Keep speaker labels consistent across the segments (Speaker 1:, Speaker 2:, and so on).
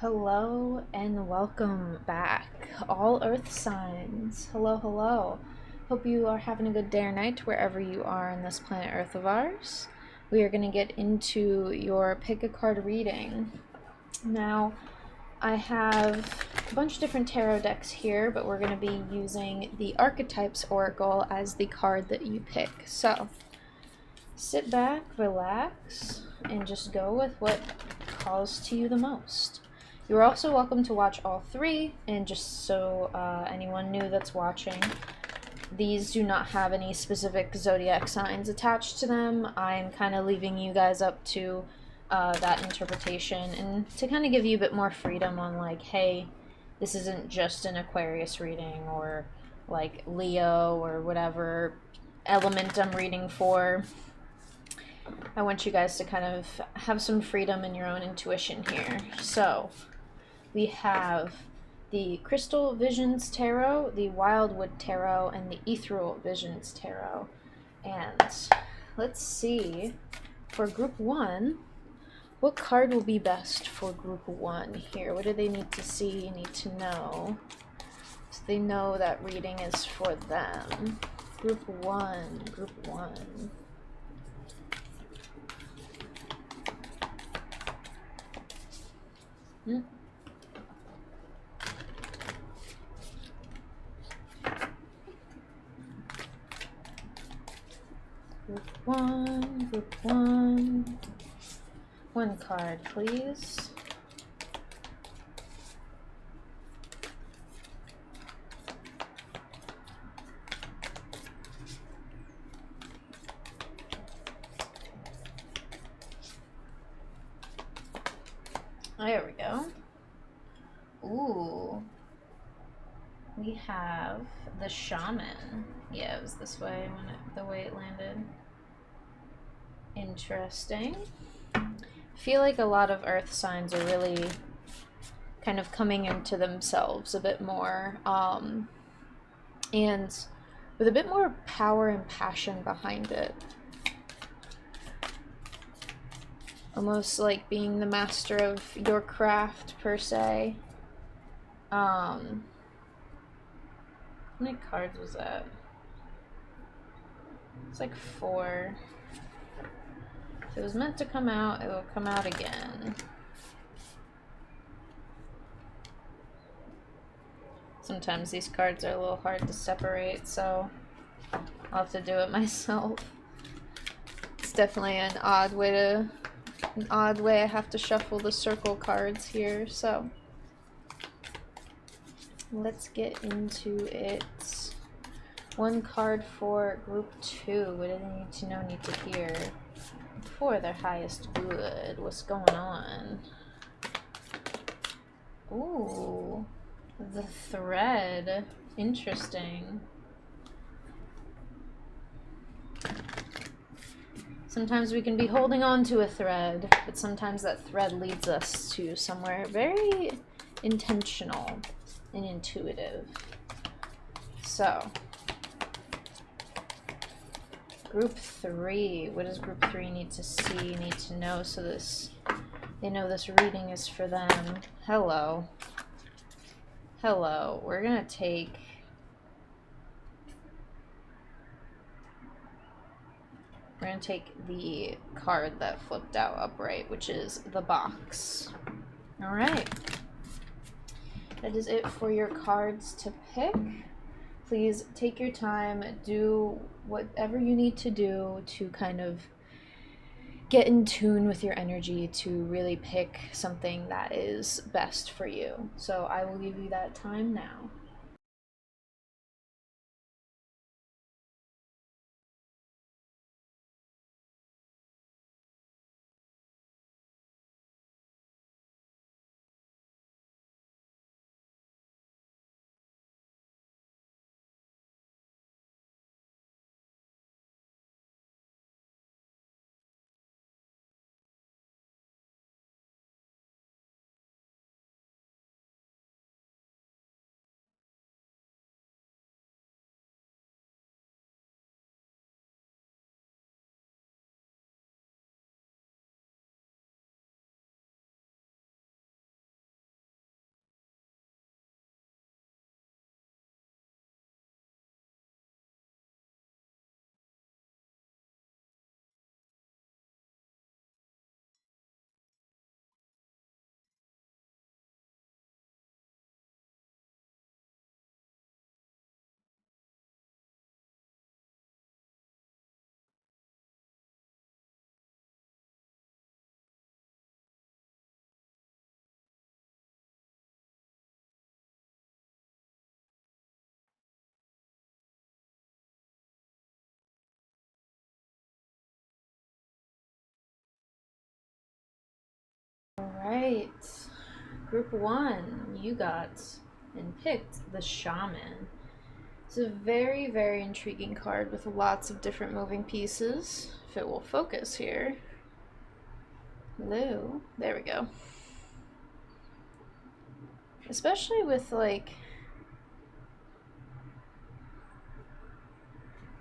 Speaker 1: Hello and welcome back, all Earth signs. Hello, hello. Hope you are having a good day or night wherever you are on this planet Earth of ours. We are going to get into your pick a card reading. Now, I have a bunch of different tarot decks here, but we're going to be using the Archetypes Oracle as the card that you pick. So, sit back, relax, and just go with what calls to you the most. You're also welcome to watch all three, and just so anyone new that's watching, these do not have any specific zodiac signs attached to them. I'm kind of leaving you guys up to that interpretation, and to kind of give you a bit more freedom on like, hey, this isn't just an Aquarius reading, or like Leo, or whatever element I'm reading for. I want you guys to kind of have some freedom in your own intuition here. So, we have the Crystal Visions Tarot, the Wildwood Tarot, and the Ethereal Visions Tarot. And let's see, for group one, what card will be best for group one here? What do they need to see, need to know, so they know that reading is for them? Group one, group one. Group one, group one. One card, please. There we go. Ooh. We have the Shaman. Yeah, it was this way when the way it landed. Interesting. I feel like a lot of earth signs are really kind of coming into themselves a bit more, and with a bit more power and passion behind it. Almost like being the master of your craft, per se. How many cards was that? It's like 4. If it was meant to come out, it will come out again. Sometimes these cards are a little hard to separate, so I'll have to do it myself. It's definitely an odd way I have to shuffle the circle cards here, so let's get into it. One card for group 2. What do they need to know, need to hear? For their highest good. What's going on? Ooh, the thread. Interesting. Sometimes we can be holding on to a thread, but sometimes that thread leads us to somewhere very intentional and intuitive. So, group 3. What does group 3 need to see, need to know, so they know this reading is for them? Hello. Hello. We're gonna take the card that flipped out upright, which is the box. Alright. That is it for your cards to pick. Please take your time, do whatever you need to do to kind of get in tune with your energy to really pick something that is best for you. So I will give you that time now. Alright, group 1, you got and picked the Shaman. It's a very, very intriguing card with lots of different moving pieces. If it will focus here. Hello. There we go. Especially with, like,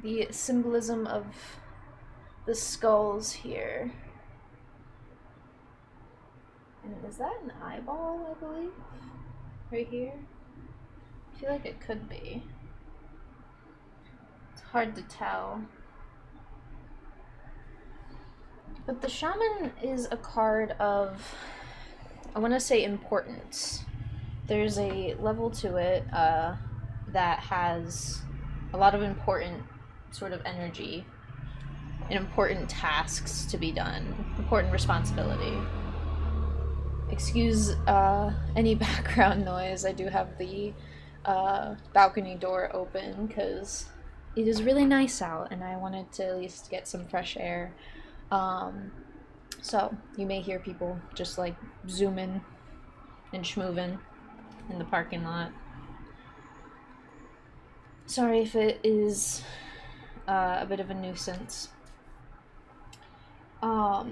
Speaker 1: the symbolism of the skulls here. And is that an eyeball, I believe? Right here? I feel like it could be. It's hard to tell. But the Shaman is a card of, I want to say, importance. There's a level to it that has a lot of important sort of energy and important tasks to be done, important responsibility. Excuse any background noise. I do have the balcony door open because it is really nice out and I wanted to at least get some fresh air. So you may hear people just like zooming and schmooving in the parking lot. Sorry if it is a bit of a nuisance. I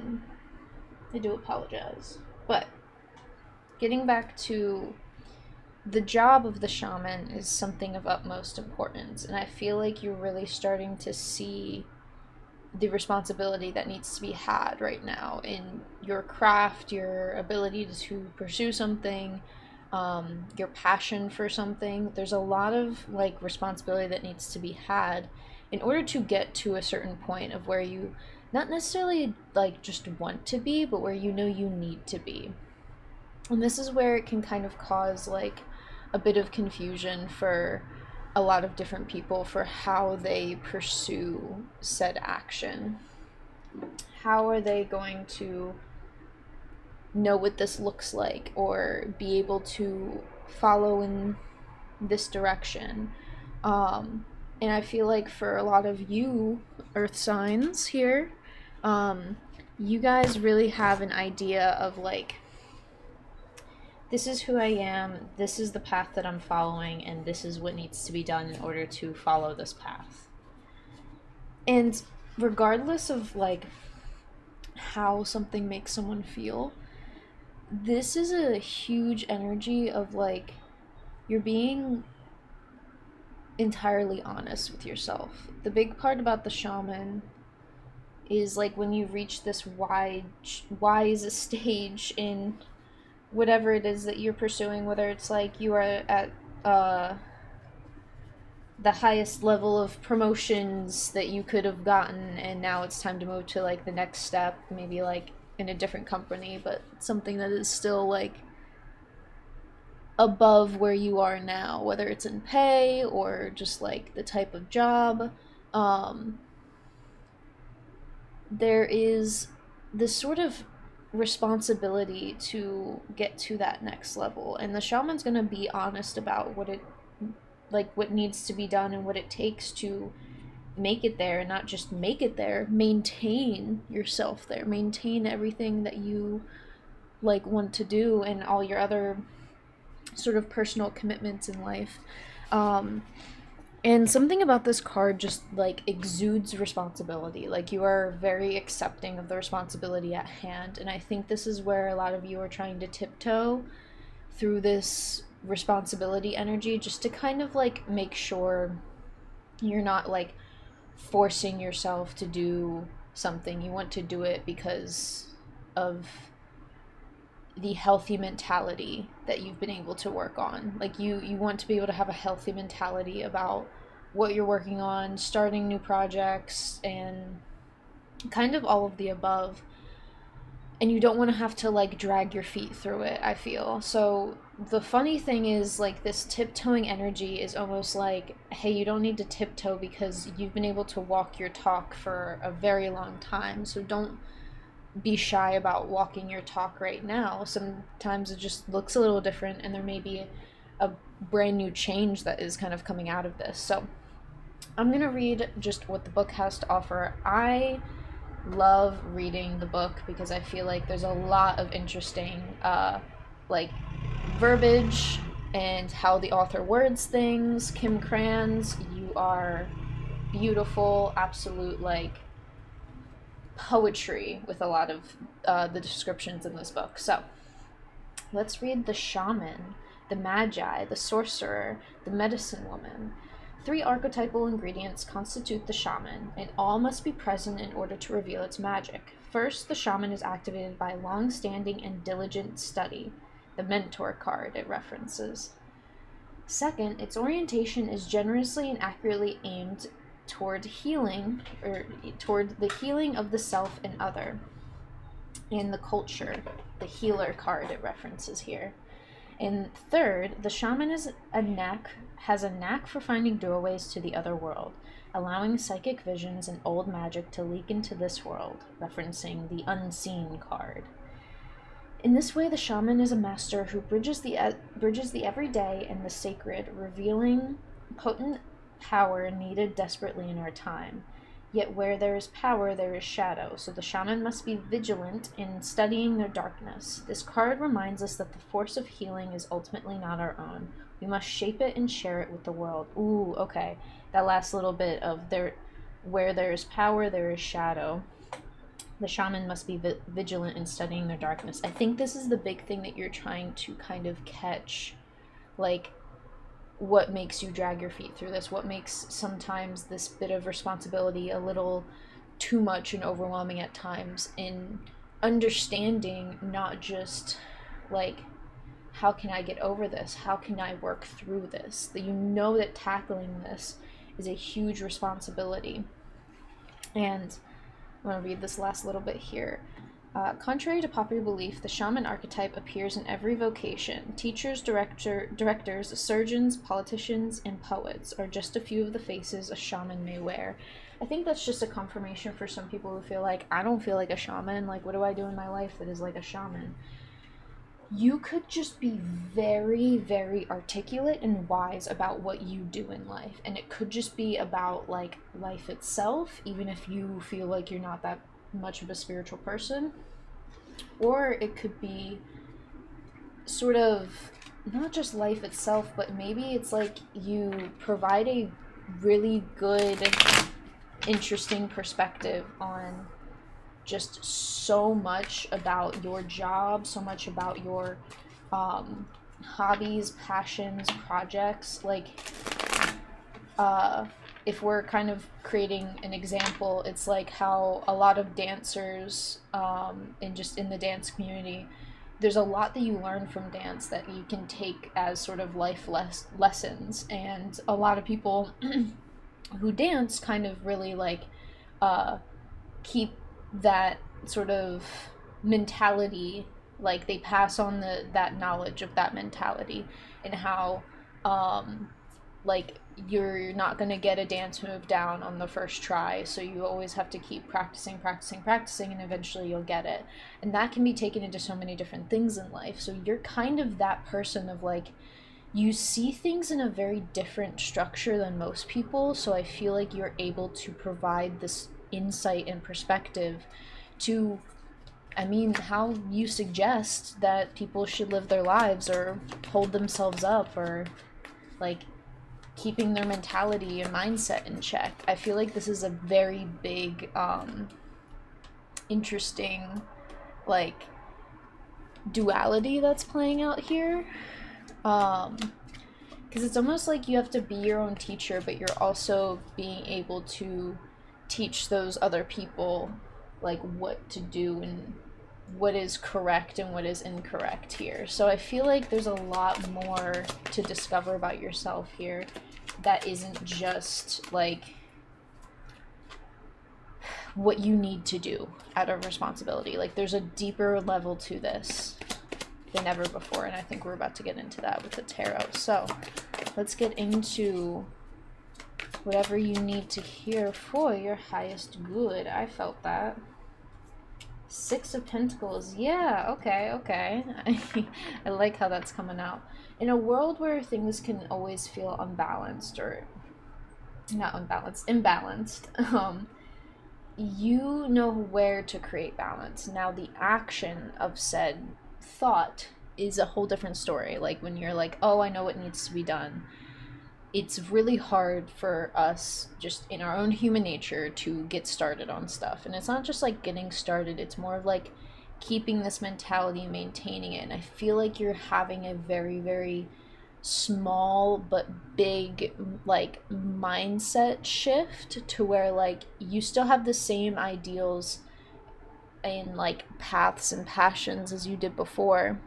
Speaker 1: do apologize. But getting back to the job of the shaman is something of utmost importance, and I feel like you're really starting to see the responsibility that needs to be had right now in your craft, your ability to pursue something, your passion for something. There's a lot of like responsibility that needs to be had in order to get to a certain point of where you not necessarily like just want to be, but where you know you need to be. And this is where it can kind of cause like a bit of confusion for a lot of different people for how they pursue said action. How are they going to know what this looks like or be able to follow in this direction? And I feel like for a lot of you earth signs here, you guys really have an idea of like, this is who I am, this is the path that I'm following, and this is what needs to be done in order to follow this path. And regardless of like how something makes someone feel, this is a huge energy of like you're being entirely honest with yourself. The big part about the shaman is like when you reach this wise stage in whatever it is that you're pursuing, whether it's like you are at the highest level of promotions that you could have gotten and now it's time to move to like the next step, maybe like in a different company, but something that is still like above where you are now, whether it's in pay or just like the type of job. There is this sort of responsibility to get to that next level, and the shaman's going to be honest about what needs to be done and what it takes to make it there, and not just make it there, maintain yourself there, maintain everything that you like want to do and all your other sort of personal commitments in life. And something about this card just like exudes responsibility. Like you are very accepting of the responsibility at hand. And I think this is where a lot of you are trying to tiptoe through this responsibility energy just to kind of like make sure you're not like forcing yourself to do something. You want to do it because of the healthy mentality that you've been able to work on. Like you want to be able to have a healthy mentality about what you're working on, starting new projects, and kind of all of the above. And you don't want to have to like drag your feet through it, I feel. So the funny thing is like this tiptoeing energy is almost like, hey, you don't need to tiptoe because you've been able to walk your talk for a very long time. So don't be shy about walking your talk right now. Sometimes it just looks a little different and there may be a brand new change that is kind of coming out of this. So I'm going to read just what the book has to offer. I love reading the book because I feel like there's a lot of interesting like verbiage and how the author words things. Kim Kranz, you are beautiful, absolute like poetry with a lot of the descriptions in this book. So let's read the shaman, the magi, the sorcerer, the medicine woman. 3 archetypal ingredients constitute the shaman, and all must be present in order to reveal its magic. First, the shaman is activated by long-standing and diligent study, the mentor card it references. Second, its orientation is generously and accurately aimed toward healing, or toward the healing of the self and other, and the culture, the healer card it references here. And third, the shaman has a knack for finding doorways to the other world, allowing psychic visions and old magic to leak into this world, referencing the unseen card. In this way, the shaman is a master who bridges the everyday and the sacred, revealing potent power needed desperately in our time. Yet where there is power, there is shadow, so the shaman must be vigilant in studying their darkness. This card reminds us that the force of healing is ultimately not our own. We must shape it and share it with the world. Ooh, okay. That last little bit of where there is power, there is shadow. The shaman must be vigilant in studying their darkness. I think this is the big thing that you're trying to kind of catch, like, what makes you drag your feet through this, what makes sometimes this bit of responsibility a little too much and overwhelming at times, in understanding not just like, how can I get over this, how can I work through this, that you know that tackling this is a huge responsibility. And I'm going to read this last little bit here. Contrary to popular belief, the shaman archetype appears in every vocation. Teachers, directors, surgeons, politicians, and poets are just a few of the faces a shaman may wear. I think that's just a confirmation for some people who feel like, I don't feel like a shaman, like what do I do in my life that is like a shaman? You could just be very, very articulate and wise about what you do in life. And it could just be about like life itself, even if you feel like you're not that much of a spiritual person. Or it could be sort of not just life itself, but maybe it's like you provide a really good, interesting perspective on just so much about your job, so much about your hobbies, passions, projects. Like, if we're kind of creating an example, it's like how a lot of dancers, in the dance community, there's a lot that you learn from dance that you can take as sort of life lessons. And a lot of people who dance kind of really like keep that sort of mentality, like they pass on that knowledge of that mentality, and how like you're not going to get a dance move down on the first try, so you always have to keep practicing, and eventually you'll get it. And that can be taken into so many different things in life. So you're kind of that person of like, you see things in a very different structure than most people, so I feel like you're able to provide this insight and perspective to, I mean, how you suggest that people should live their lives or hold themselves up, or like keeping their mentality and mindset in check. I feel like this is a very big, interesting, like, duality that's playing out here. Because it's almost like you have to be your own teacher, but you're also being able to teach those other people, like, what to do and what is correct and what is incorrect here. So I feel like there's a lot more to discover about yourself here that isn't just like what you need to do out of responsibility. Like, there's a deeper level to this than ever before, and I think we're about to get into that with the tarot. So let's get into whatever you need to hear for your highest good. I felt that. 6 of Pentacles. Yeah, okay. I like how that's coming out. In a world where things can always feel unbalanced, or not unbalanced, imbalanced, you know where to create balance. Now, the action of said thought is a whole different story. Like when you're like, oh, I know what needs to be done. It's really hard for us, just in our own human nature, to get started on stuff. And it's not just like getting started, it's more of like keeping this mentality, maintaining it. And I feel like you're having a very, very small but big like mindset shift to where like you still have the same ideals and like paths and passions as you did before,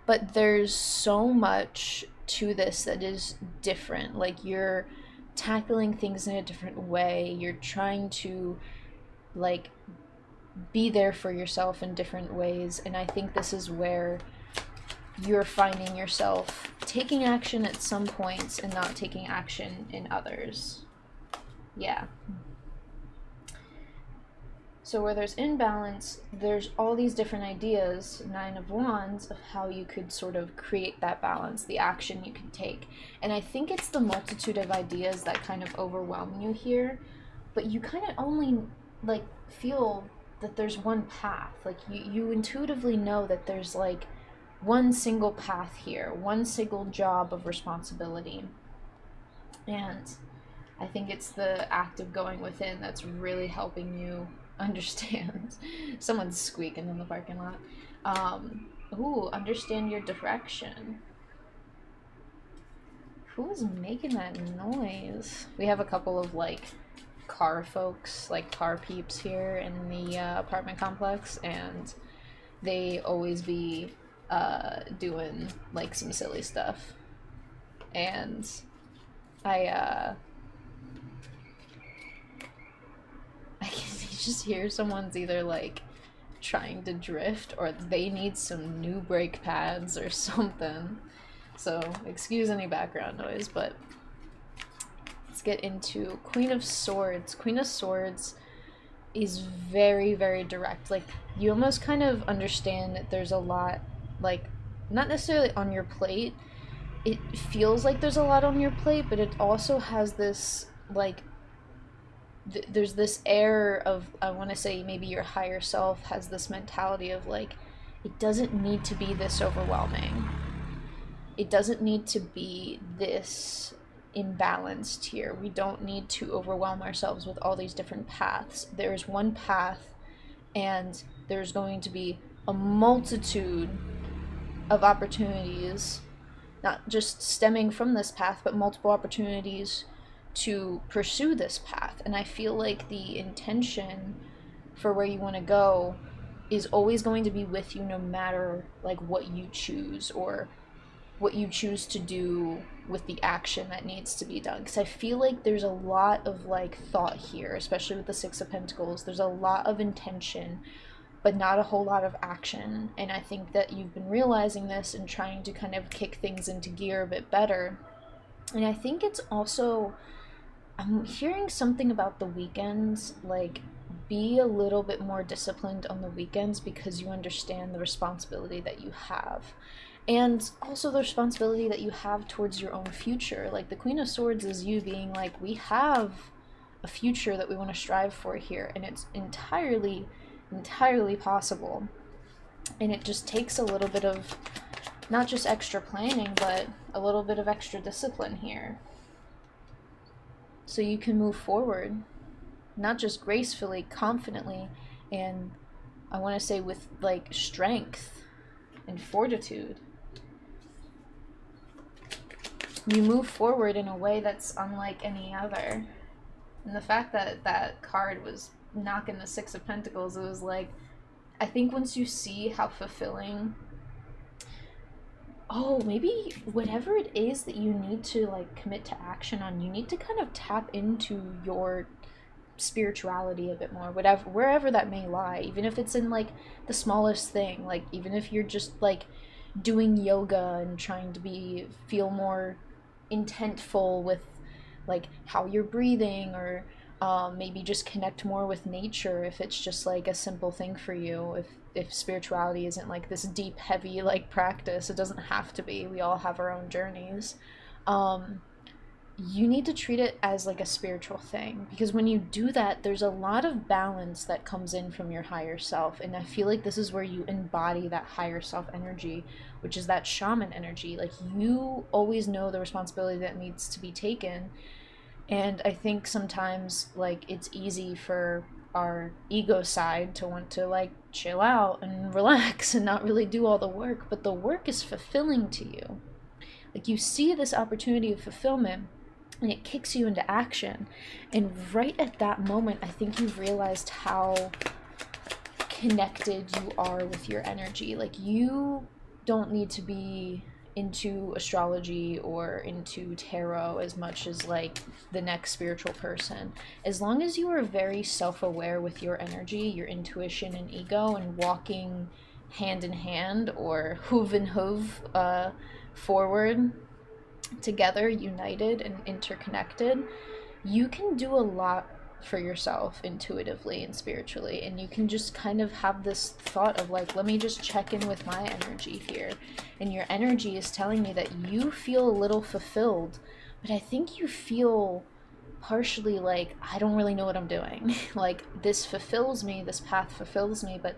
Speaker 1: but there's so much to this that is different. Like you're tackling things in a different way, you're trying to like be there for yourself in different ways, and I think this is where you're finding yourself taking action at some points and not taking action in others. Yeah. So where there's imbalance, there's all these different ideas, Nine of Wands, of how you could sort of create that balance, the action you can take. And I think it's the multitude of ideas that kind of overwhelm you here, but you kind of only like feel that there's one path. Like you intuitively know that there's like one single path here, one single job of responsibility. And I think it's the act of going within that's really helping you understand. Someone's squeaking in the parking lot. Understand your direction. Who is making that noise? We have a couple of like car folks, like car peeps here in the apartment complex, and they always be doing like some silly stuff. And I can just hear someone's either like trying to drift or they need some new brake pads or something. So excuse any background noise, but let's get into Queen of Swords. Queen of Swords is very, very direct. Like you almost kind of understand that there's a lot, like not necessarily on your plate. It feels like there's a lot on your plate, but it also has this like there's this air of, I want to say maybe your higher self has this mentality of like, it doesn't need to be this overwhelming. It doesn't need to be this imbalanced here. We don't need to overwhelm ourselves with all these different paths. There's one path, and there's going to be a multitude of opportunities, not just stemming from this path, but multiple opportunities to pursue this path. And I feel like the intention for where you want to go is always going to be with you, no matter like what you choose or what you choose to do with the action that needs to be done. Because I feel like there's a lot of like thought here, especially with the Six of Pentacles. There's a lot of intention, but not a whole lot of action. And I think that you've been realizing this and trying to kind of kick things into gear a bit better. And I think it's also, I'm hearing something about the weekends, like be a little bit more disciplined on the weekends because you understand the responsibility that you have. And also the responsibility that you have towards your own future. Like the Queen of Swords is you being like, we have a future that we want to strive for here, and it's entirely possible. And it just takes a little bit of not just extra planning, but a little bit of extra discipline here. So you can move forward, not just gracefully, confidently, and I want to say with like strength and fortitude. You move forward in a way that's unlike any other. And the fact that that card was knocking the Six of Pentacles, it was like, I think once you see how fulfilling, maybe whatever it is that you need to like commit to action on, you need to kind of tap into your spirituality a bit more, whatever, wherever that may lie, even if it's in like the smallest thing, like even if you're just like doing yoga and trying to feel more intentful with like how you're breathing, or maybe just connect more with nature if it's just like a simple thing for you. If spirituality isn't like this deep, heavy like practice, it doesn't have to be. We all have our own journeys. you need to treat it as like a spiritual thing, because when you do that, there's a lot of balance that comes in from your higher self, and I feel like this is where you embody that higher self energy, which is that shaman energy. Like, you always know the responsibility that needs to be taken, and I think sometimes, like, it's easy for our ego side to want to like chill out and relax and not really do all the work, but the work is fulfilling to you. Like, you see this opportunity of fulfillment and it kicks you into action. And right at that moment, I think you've realized how connected you are with your energy. Like, you don't need to be into astrology or into tarot as much as like the next spiritual person. As long as you are very self-aware with your energy, your intuition and ego, and walking hand in hand or hoof and hoof forward together, united and interconnected, you can do a lot for yourself intuitively and spiritually. And you can just kind of have this thought of like, let me just check in with my energy here. And your energy is telling me that you feel a little fulfilled, but I think you feel partially like, I don't really know what I'm doing. Like, this fulfills me, this path fulfills me, but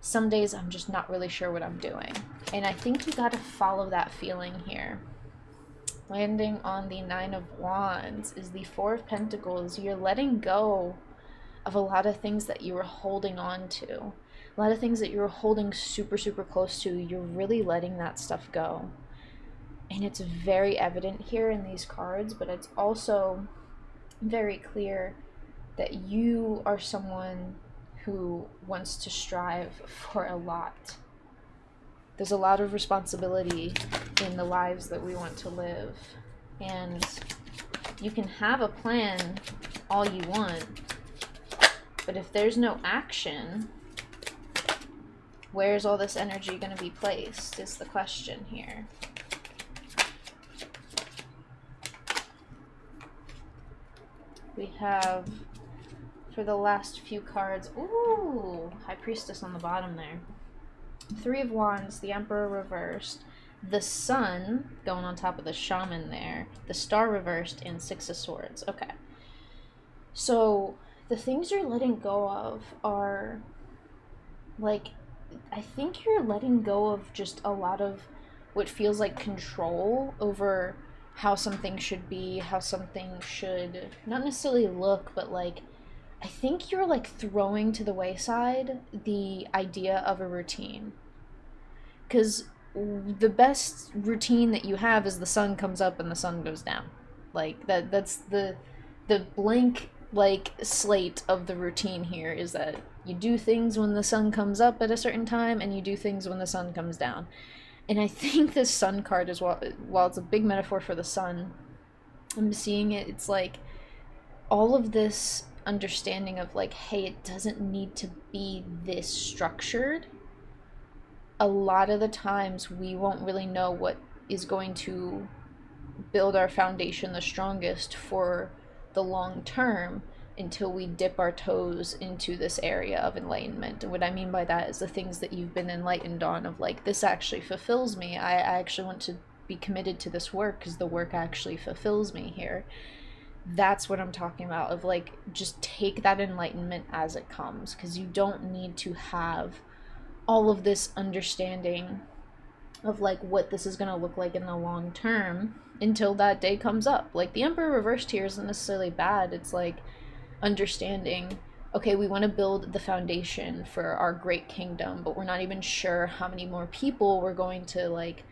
Speaker 1: some days I'm just not really sure what I'm doing. And I think you got to follow that feeling here. Landing on the Nine of Wands is the Four of Pentacles. You're letting go of a lot of things that you were holding on to. A lot of things that you were holding super, super close to. You're really letting that stuff go. And it's very evident here in these cards, but it's also very clear that you are someone who wants to strive for a lot. There's a lot of responsibility in the lives that we want to live. And you can have a plan all you want, but if there's no action, where's all this energy going to be placed is the question here. We have, for the last few cards, ooh, High Priestess on the bottom there. Three of Wands, the Emperor reversed, the Sun going on top of the Shaman there, the Star reversed, and Six of Swords. Okay. So the things you're letting go of are, like, I think you're letting go of just a lot of what feels like control over how something should be, how something should not necessarily look, but like, I think you're like throwing to the wayside the idea of a routine. Because the best routine that you have is the sun comes up and the sun goes down. Like, that's the blank like slate of the routine here, is that you do things when the sun comes up at a certain time and you do things when the sun comes down. And I think this sun card is, while it's a big metaphor for the sun, I'm seeing it, it's like all of this understanding of like, hey, it doesn't need to be this structured. A lot of the times we won't really know what is going to build our foundation the strongest for the long term until we dip our toes into this area of enlightenment. And what I mean by that is the things that you've been enlightened on, of like, this actually fulfills me. I actually want to be committed to this work because the work actually fulfills me here. That's what I'm talking about, of like, just take that enlightenment as it comes, because you don't need to have all of this understanding of like what this is going to look like in the long term until that day comes up. Like, the Emperor reversed here isn't necessarily bad. It's like understanding, okay, we want to build the foundation for our great kingdom, but we're not even sure how many more people we're going to like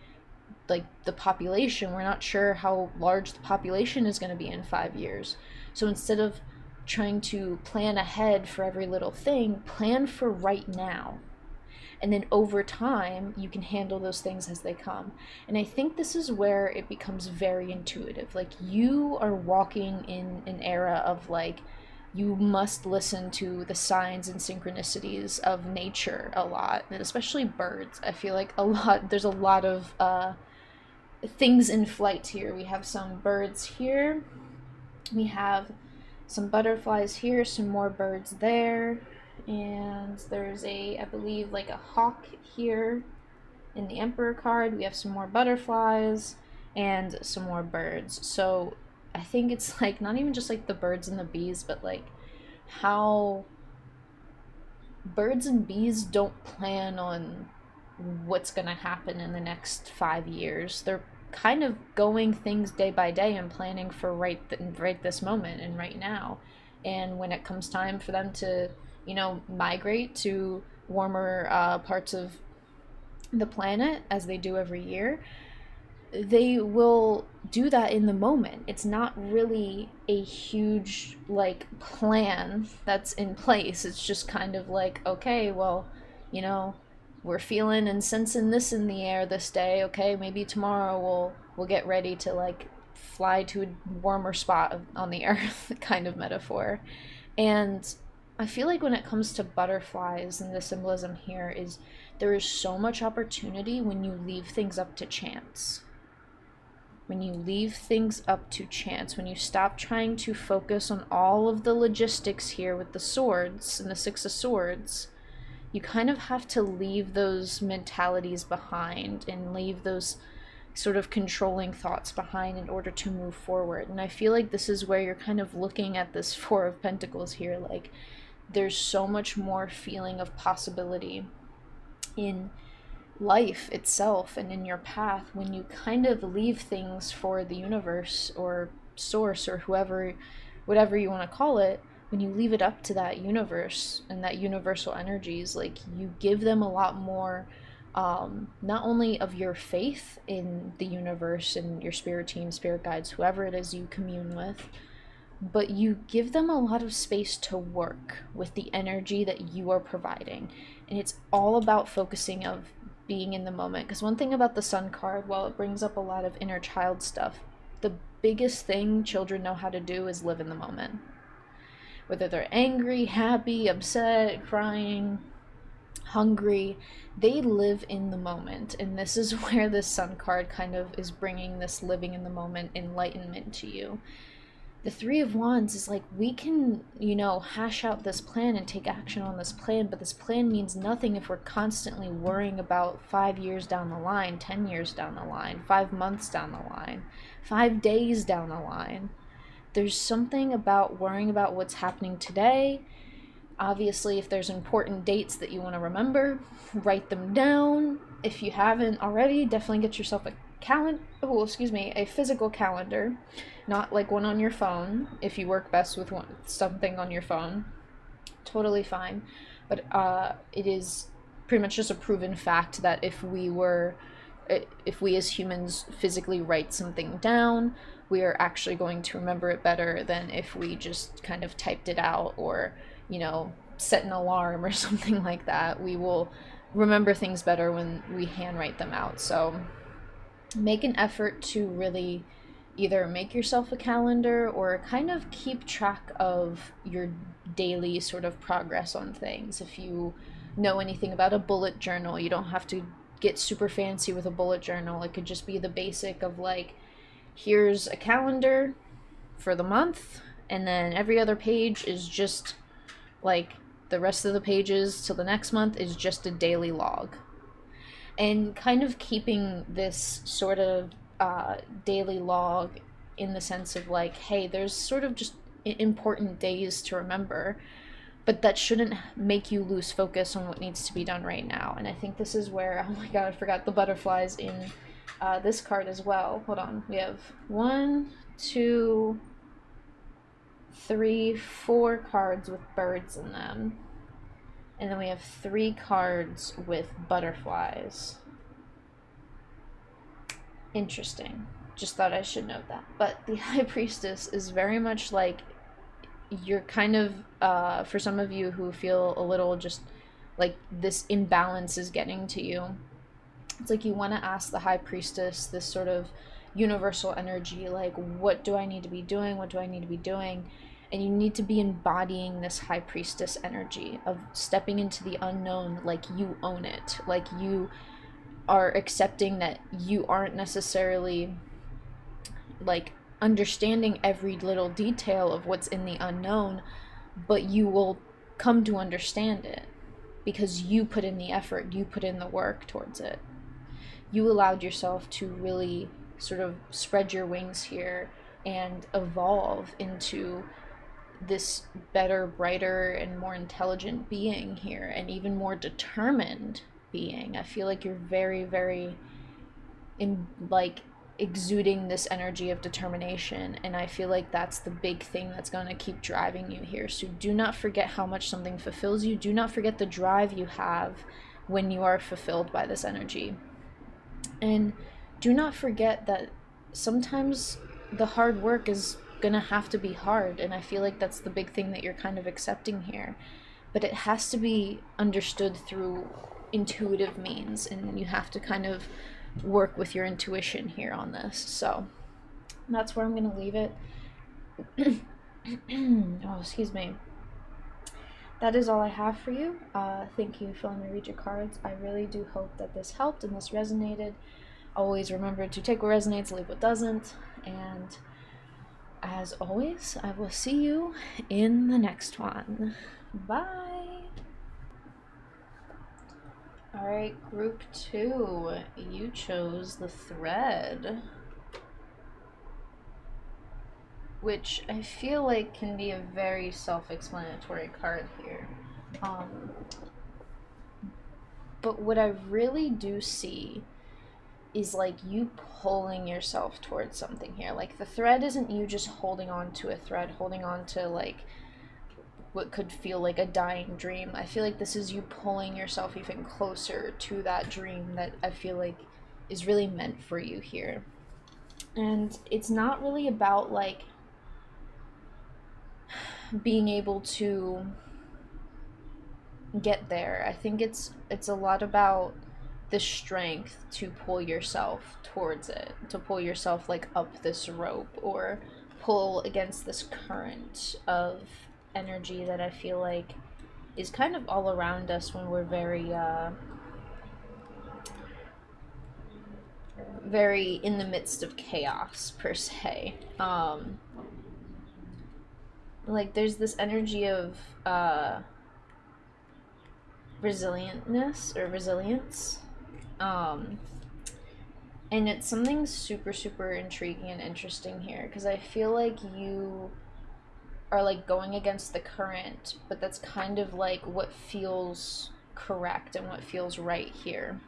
Speaker 1: the population, we're not sure how large the population is going to be in 5 years. So instead of trying to plan ahead for every little thing, plan for right now. And then over time, you can handle those things as they come. And I think this is where it becomes very intuitive. Like, you are walking in an era of like, you must listen to the signs and synchronicities of nature a lot, and especially birds. I feel like there's a lot of things in flight here. We have some birds here, we have some butterflies here, some more birds there, and there's I believe like a hawk here in the Emperor card. We have some more butterflies and some more birds. So I think it's like not even just like the birds and the bees, but like how birds and bees don't plan on what's going to happen in the next 5 years. They're kind of going things day by day and planning for right this moment and right now. And when it comes time for them to, migrate to warmer parts of the planet, as they do every year, they will do that in the moment. It's not really a huge like plan that's in place. It's just kind of like, okay, well, you know, we're feeling and sensing this in the air this day. Okay, maybe tomorrow we'll get ready to like fly to a warmer spot on the earth kind of metaphor. And I feel like when it comes to butterflies, and the symbolism here is there is so much opportunity when you leave things up to chance. When you leave things up to chance, when you stop trying to focus on all of the logistics here with the swords and the Six of Swords, you kind of have to leave those mentalities behind and leave those sort of controlling thoughts behind in order to move forward. And I feel like this is where you're kind of looking at this Four of Pentacles here. Like, there's so much more feeling of possibility in life itself and in your path when you kind of leave things for the universe or source or whoever, whatever you want to call it. When you leave it up to that universe and that universal energies, like, you give them a lot more, not only of your faith in the universe and your spirit team, spirit guides, whoever it is you commune with, but you give them a lot of space to work with the energy that you are providing. And it's all about focusing of being in the moment. Because one thing about the Sun card, while it brings up a lot of inner child stuff, the biggest thing children know how to do is live in the moment. Whether they're angry, happy, upset, crying, hungry, they live in the moment. And this is where this Sun card kind of is bringing this living in the moment enlightenment to you. The Three of Wands is like, we can, hash out this plan and take action on this plan, but this plan means nothing if we're constantly worrying about 5 years down the line, 10 years down the line, 5 months down the line, 5 days down the line. There's something about worrying about what's happening today. Obviously, if there's important dates that you want to remember, write them down. If you haven't already, definitely get yourself a physical calendar, not like one on your phone. If you work best with something on your phone, totally fine. But it is pretty much just a proven fact that if we as humans physically write something down, we are actually going to remember it better than if we just kind of typed it out or, set an alarm or something like that. We will remember things better when we handwrite them out. So make an effort to really either make yourself a calendar or kind of keep track of your daily sort of progress on things. If you know anything about a bullet journal, you don't have to get super fancy with a bullet journal. It could just be the basic of like, here's a calendar for the month, and then every other page is just like the rest of the pages till the next month is just a daily log. And kind of keeping this sort of daily log in the sense of like, hey, there's sort of just important days to remember, but that shouldn't make you lose focus on what needs to be done right now. And I think this is where, oh my god, I forgot the butterflies in this card as well. Hold on. We have 1, 2, 3, 4 cards with birds in them. And then we have 3 cards with butterflies. Interesting. Just thought I should note that. But the High Priestess is very much like, you're kind of, for some of you who feel a little just like this imbalance is getting to you, it's like you want to ask the High Priestess this sort of universal energy, like, what do I need to be doing? What do I need to be doing? And you need to be embodying this High Priestess energy of stepping into the unknown like you own it. Like you are accepting that you aren't necessarily like understanding every little detail of what's in the unknown, but you will come to understand it because you put in the effort, you put in the work towards it. You allowed yourself to really sort of spread your wings here and evolve into this better, brighter, and more intelligent being here, and even more determined being. I feel like you're very, very like exuding this energy of determination, and I feel like that's the big thing that's going to keep driving you here. So do not forget how much something fulfills you. Do not forget the drive you have when you are fulfilled by this energy. And do not forget that sometimes the hard work is gonna have to be hard, and I feel like that's the big thing that you're kind of accepting here. But it has to be understood through intuitive means, and you have to kind of work with your intuition here on this. So that's where I'm gonna leave it. Oh, excuse me. That is all I have for you. Thank you for letting me read your cards. I really do hope that this helped and this resonated. Always remember to take what resonates, leave what doesn't. And as always, I will see you in the next one. Bye. Alright, group 2. You chose the thread, which I feel like can be a very self-explanatory card here. But what I really do see is like you pulling yourself towards something here. Like the thread isn't you just holding on to a thread, holding on to like what could feel like a dying dream. I feel like this is you pulling yourself even closer to that dream that I feel like is really meant for you here. And it's not really about like being able to get there. I think it's a lot about the strength to pull yourself towards it, to pull yourself like up this rope or pull against this current of energy that I feel like is kind of all around us when we're very very in the midst of chaos per se. Like there's this energy of resilientness or resilience, and it's something super, super intriguing and interesting here, because I feel like you are like going against the current, but that's kind of like what feels correct and what feels right here.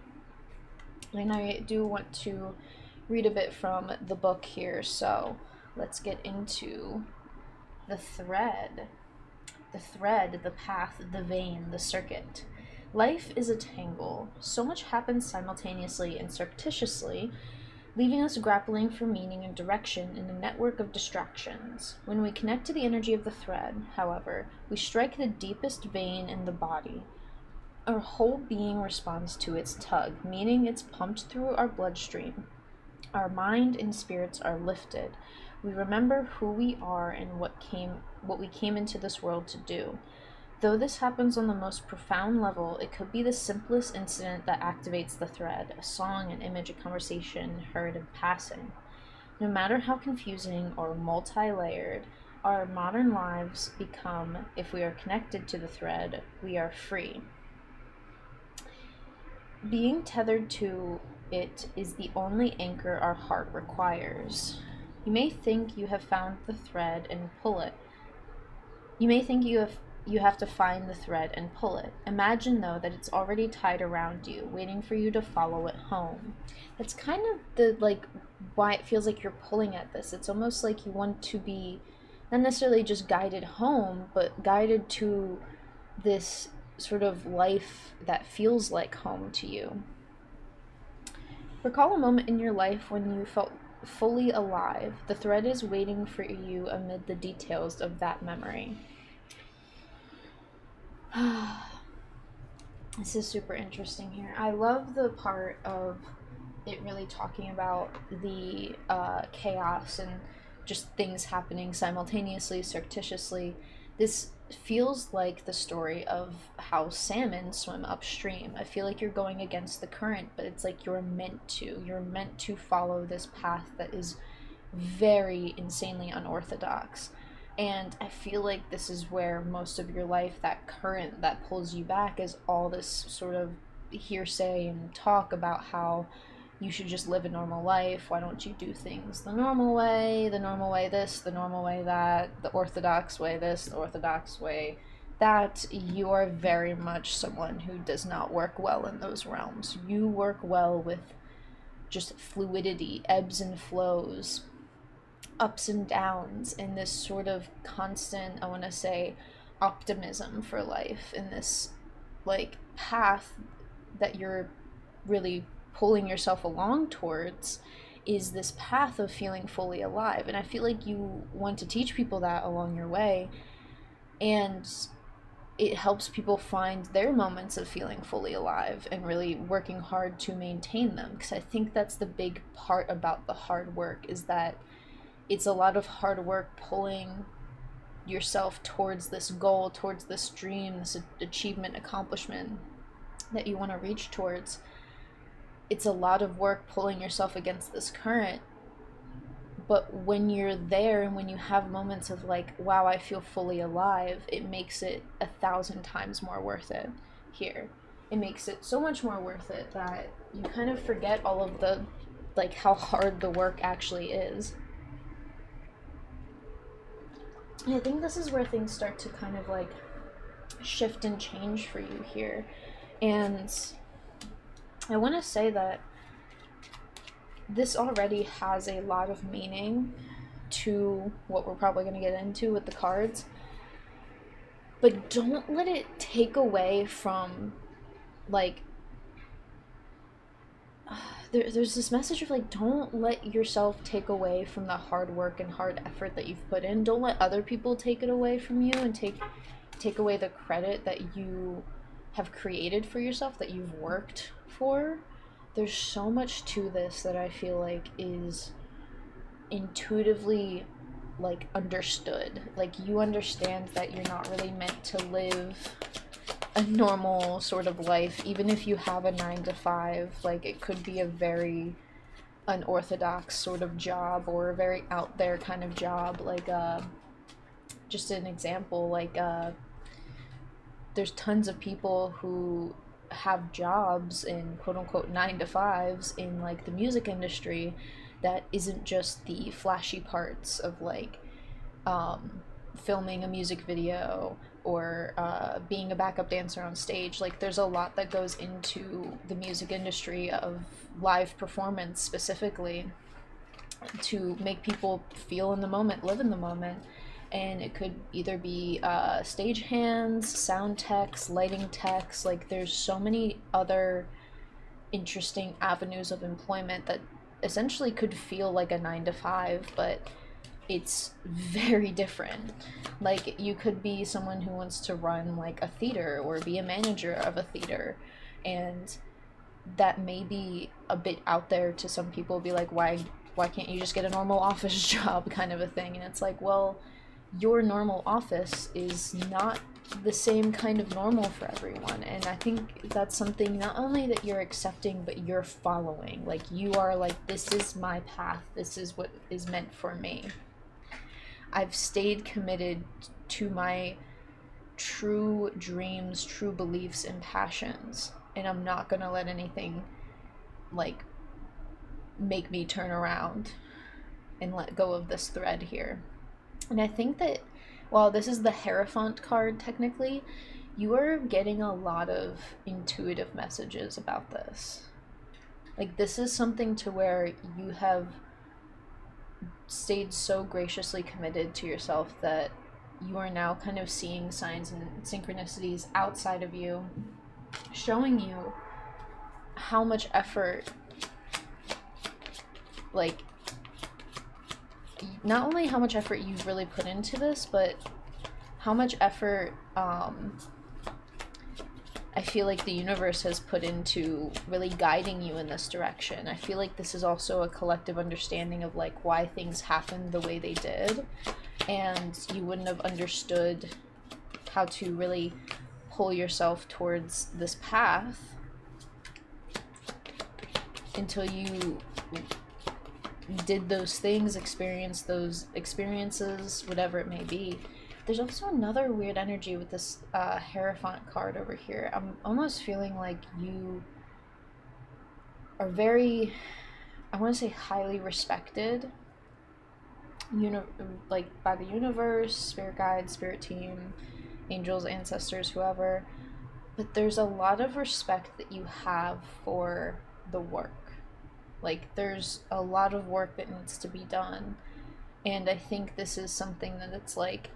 Speaker 1: And I do want to read a bit from the book here, so let's get into the thread. The thread, the path, the vein, the circuit. Life is a tangle. So much happens simultaneously and surreptitiously, leaving us grappling for meaning and direction in a network of distractions. When we connect to the energy of the thread, however, we strike the deepest vein in the body. Our whole being responds to its tug, meaning it's pumped through our bloodstream. Our mind and spirits are lifted. We remember who we are and what we came into this world to do. Though this happens on the most profound level, it could be the simplest incident that activates the thread, a song, an image, a conversation heard in passing. No matter how confusing or multi-layered our modern lives become, if we are connected to the thread, we are free. Being tethered to it is the only anchor our heart requires. You may think you have found the thread and pull it. You may think you have to find the thread and pull it. Imagine, though, that it's already tied around you, waiting for you to follow it home. That's kind of the, like, why it feels like you're pulling at this. It's almost like you want to be not necessarily just guided home, but guided to this sort of life that feels like home to you. Recall a moment in your life when you felt fully alive. The thread is waiting for you amid the details of that memory. This is super interesting here. I love the part of it really talking about the chaos and just things happening simultaneously, surreptitiously. This feels like the story of how salmon swim upstream. I feel like you're going against the current, but it's like you're meant to. You're meant to follow this path that is very insanely unorthodox. And I feel like this is where most of your life, that current that pulls you back, is all this sort of hearsay and talk about how you should just live a normal life. Why don't you do things the normal way this, the normal way that, the orthodox way this, the orthodox way that. You are very much someone who does not work well in those realms. You work well with just fluidity, ebbs and flows, ups and downs, in this sort of constant, I want to say, optimism for life, in this like path that you're really pulling yourself along towards, is this path of feeling fully alive. And I feel like you want to teach people that along your way, and it helps people find their moments of feeling fully alive and really working hard to maintain them. Because I think that's the big part about the hard work, is that it's a lot of hard work pulling yourself towards this goal, towards this dream, this achievement, accomplishment that you want to reach towards. It's a lot of work pulling yourself against this current. But when you're there and when you have moments of like, wow, I feel fully alive, it makes it 1,000 times more worth it here. It makes it so much more worth it that you kind of forget all of the, like, how hard the work actually is. And I think this is where things start to kind of like shift and change for you here. And I want to say that this already has a lot of meaning to what we're probably going to get into with the cards. But don't let it take away from, like, there's this message of like, don't let yourself take away from the hard work and hard effort that you've put in. Don't let other people take it away from you and take away the credit that you have created for yourself, that you've worked for. There's so much to this that I feel like is intuitively like understood. Like, you understand that you're not really meant to live a normal sort of life, even if you have a 9 to 5. Like, it could be a very unorthodox sort of job, or a very out there kind of job. Like, just an example, like, there's tons of people who have jobs in quote-unquote 9 to 5s in like the music industry that isn't just the flashy parts of like filming a music video or being a backup dancer on stage. Like, there's a lot that goes into the music industry of live performance specifically to make people feel in the moment, live in the moment. And it could either be stage hands, sound techs, lighting techs. Like, there's so many other interesting avenues of employment that essentially could feel like a 9 to 5, but it's very different. Like, you could be someone who wants to run like a theater or be a manager of a theater, and that may be a bit out there to some people. Be like, why can't you just get a normal office job, kind of a thing. And it's like, well, your normal office is not the same kind of normal for everyone. And I think that's something not only that you're accepting, but you're following. Like, you are like, this is my path, this is what is meant for me. I've stayed committed to my true dreams, true beliefs, and passions, and I'm not gonna let anything like make me turn around and let go of this thread here. And I think that while this is the Hierophant card technically, you are getting a lot of intuitive messages about this. Like, this is something to where you have stayed so graciously committed to yourself that you are now kind of seeing signs and synchronicities outside of you, showing you how much effort, like, not only how much effort you've really put into this, but how much effort I feel like the universe has put into really guiding you in this direction. I feel like this is also a collective understanding of like why things happened the way they did, and you wouldn't have understood how to really pull yourself towards this path until you did those things, experienced those experiences, whatever it may be. There's also another weird energy with this Hierophant card over here. I'm almost feeling like you are very, I want to say, highly respected, like by the universe, spirit guides, spirit team, angels, ancestors, whoever. But there's a lot of respect that you have for the work. Like, there's a lot of work that needs to be done. And I think this is something that it's like,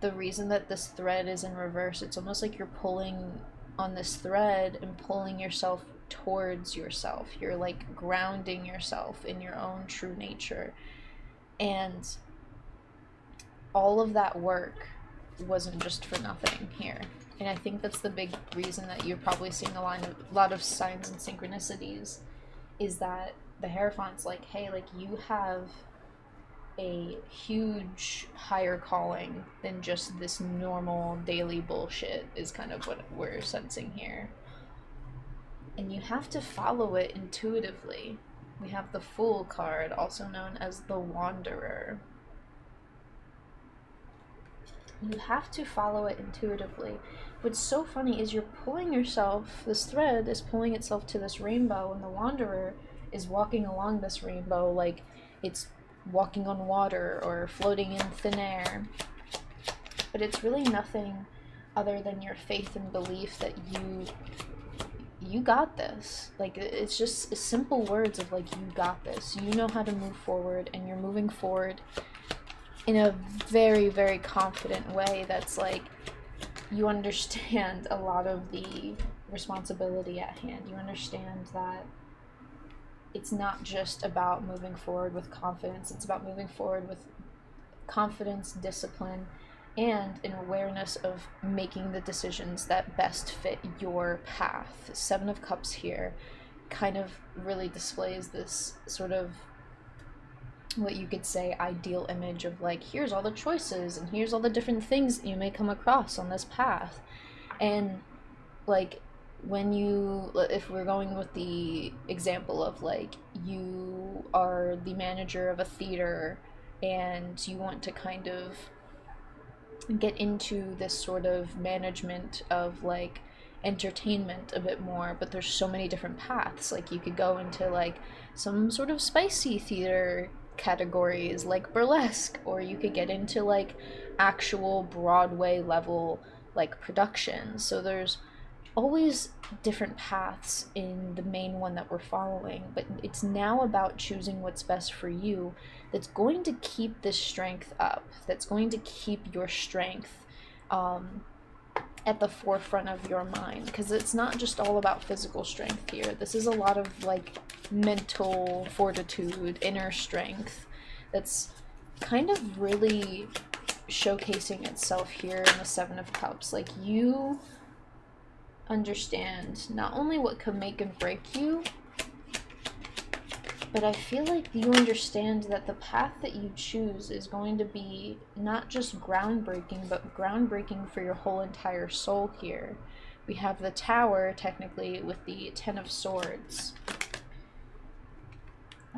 Speaker 1: the reason that this thread is in reverse, it's almost like you're pulling on this thread and pulling yourself towards yourself. You're like grounding yourself in your own true nature. And all of that work wasn't just for nothing here. And I think that's the big reason that you're probably seeing a lot of signs and synchronicities, is that the Hierophant's like, hey, like, you have a huge higher calling than just this normal daily bullshit, is kind of what we're sensing here. And you have to follow it intuitively. We have the Fool card, also known as the Wanderer. You have to follow it intuitively. What's so funny is you're pulling yourself, this thread is pulling itself to this rainbow, and the Wanderer is walking along this rainbow like it's walking on water or floating in thin air. But it's really nothing other than your faith and belief that you got this. Like, it's just simple words of like, you got this. You know how to move forward, and you're moving forward in a very, very confident way that's like, you understand a lot of the responsibility at hand. You understand that it's not just about moving forward with confidence, it's about moving forward with confidence, discipline, and an awareness of making the decisions that best fit your path. Seven of Cups here kind of really displays this sort of, what you could say, ideal image of like, here's all the choices and here's all the different things that you may come across on this path. And like, when you, if we're going with the example of like, you are the manager of a theater and you want to kind of get into this sort of management of like entertainment a bit more, but there's so many different paths. Like, you could go into like some sort of spicy theater categories like burlesque, or you could get into like actual Broadway level like productions. So there's always different paths in the main one that we're following, but it's now about choosing what's best for you, that's going to keep this strength up, that's going to keep your strength at the forefront of your mind, because it's not just all about physical strength here. This is a lot of like mental fortitude, inner strength, that's kind of really showcasing itself here in the Seven of Cups. Like, you understand not only what could make and break you, but I feel like you understand that the path that you choose is going to be not just groundbreaking, but groundbreaking for your whole entire soul here. We have the Tower, technically, with the Ten of Swords.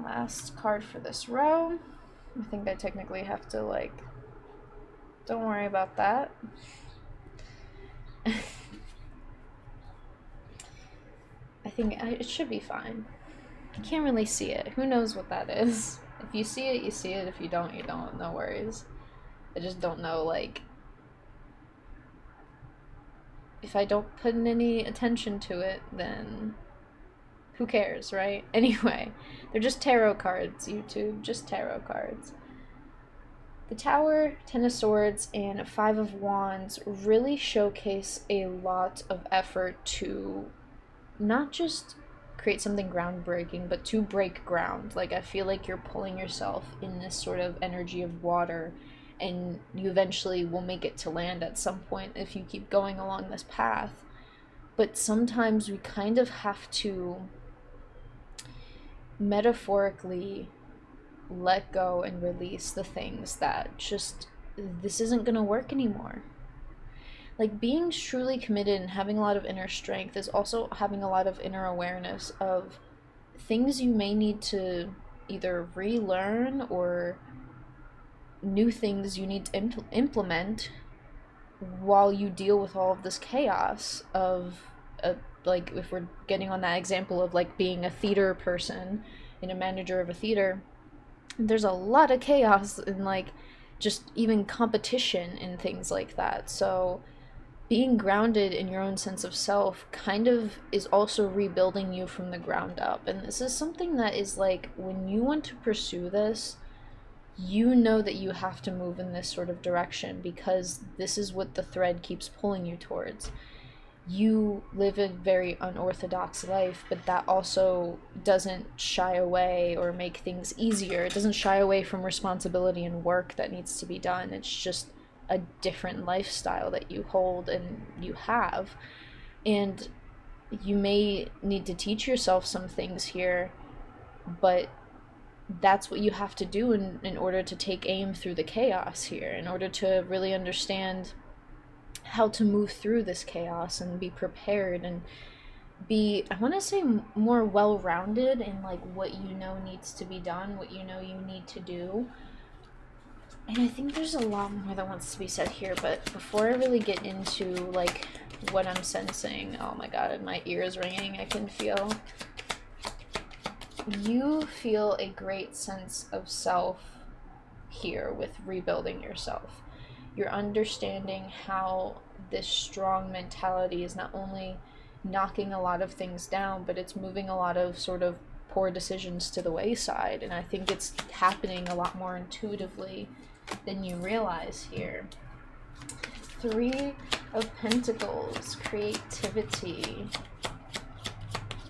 Speaker 1: Last card for this row. I think I technically have to, like, don't worry about that. I think it should be fine. I can't really see it. Who knows what that is? If you see it, you see it. If you don't, you don't. No worries. I just don't know, like, if I don't put in any attention to it, then who cares, right? Anyway, they're just tarot cards, YouTube. Just tarot cards. The Tower, Ten of Swords, and Five of Wands really showcase a lot of effort to not just create something groundbreaking, but to break ground. Like, I feel like you're pulling yourself in this sort of energy of water, and you eventually will make it to land at some point if you keep going along this path. But sometimes we kind of have to metaphorically let go and release the things that just, this isn't gonna work anymore. Like, being truly committed and having a lot of inner strength is also having a lot of inner awareness of things you may need to either relearn, or new things you need to implement while you deal with all of this chaos of a like, if we're getting on that example of like being a theater person and a manager of a theater, there's a lot of chaos and like just even competition and things like that. So being grounded in your own sense of self kind of is also rebuilding you from the ground up. And this is something that is like, when you want to pursue this, you know that you have to move in this sort of direction because this is what the thread keeps pulling you towards. You live a very unorthodox life, but that also doesn't shy away or make things easier. It doesn't shy away from responsibility and work that needs to be done. It's just a different lifestyle that you hold and you have. And you may need to teach yourself some things here, but that's what you have to do in order to take aim through the chaos here, in order to really understand how to move through this chaos and be prepared and be, I want to say, more well-rounded in like what you know needs to be done, what you know you need to do. And I think there's a lot more that wants to be said here, but before I really get into like what I'm sensing, oh my god, my ear is ringing, I can feel. You feel a great sense of self here with rebuilding yourself. You're understanding how this strong mentality is not only knocking a lot of things down, but it's moving a lot of sort of poor decisions to the wayside. And I think it's happening a lot more intuitively than you realize here. 3 of Pentacles, creativity.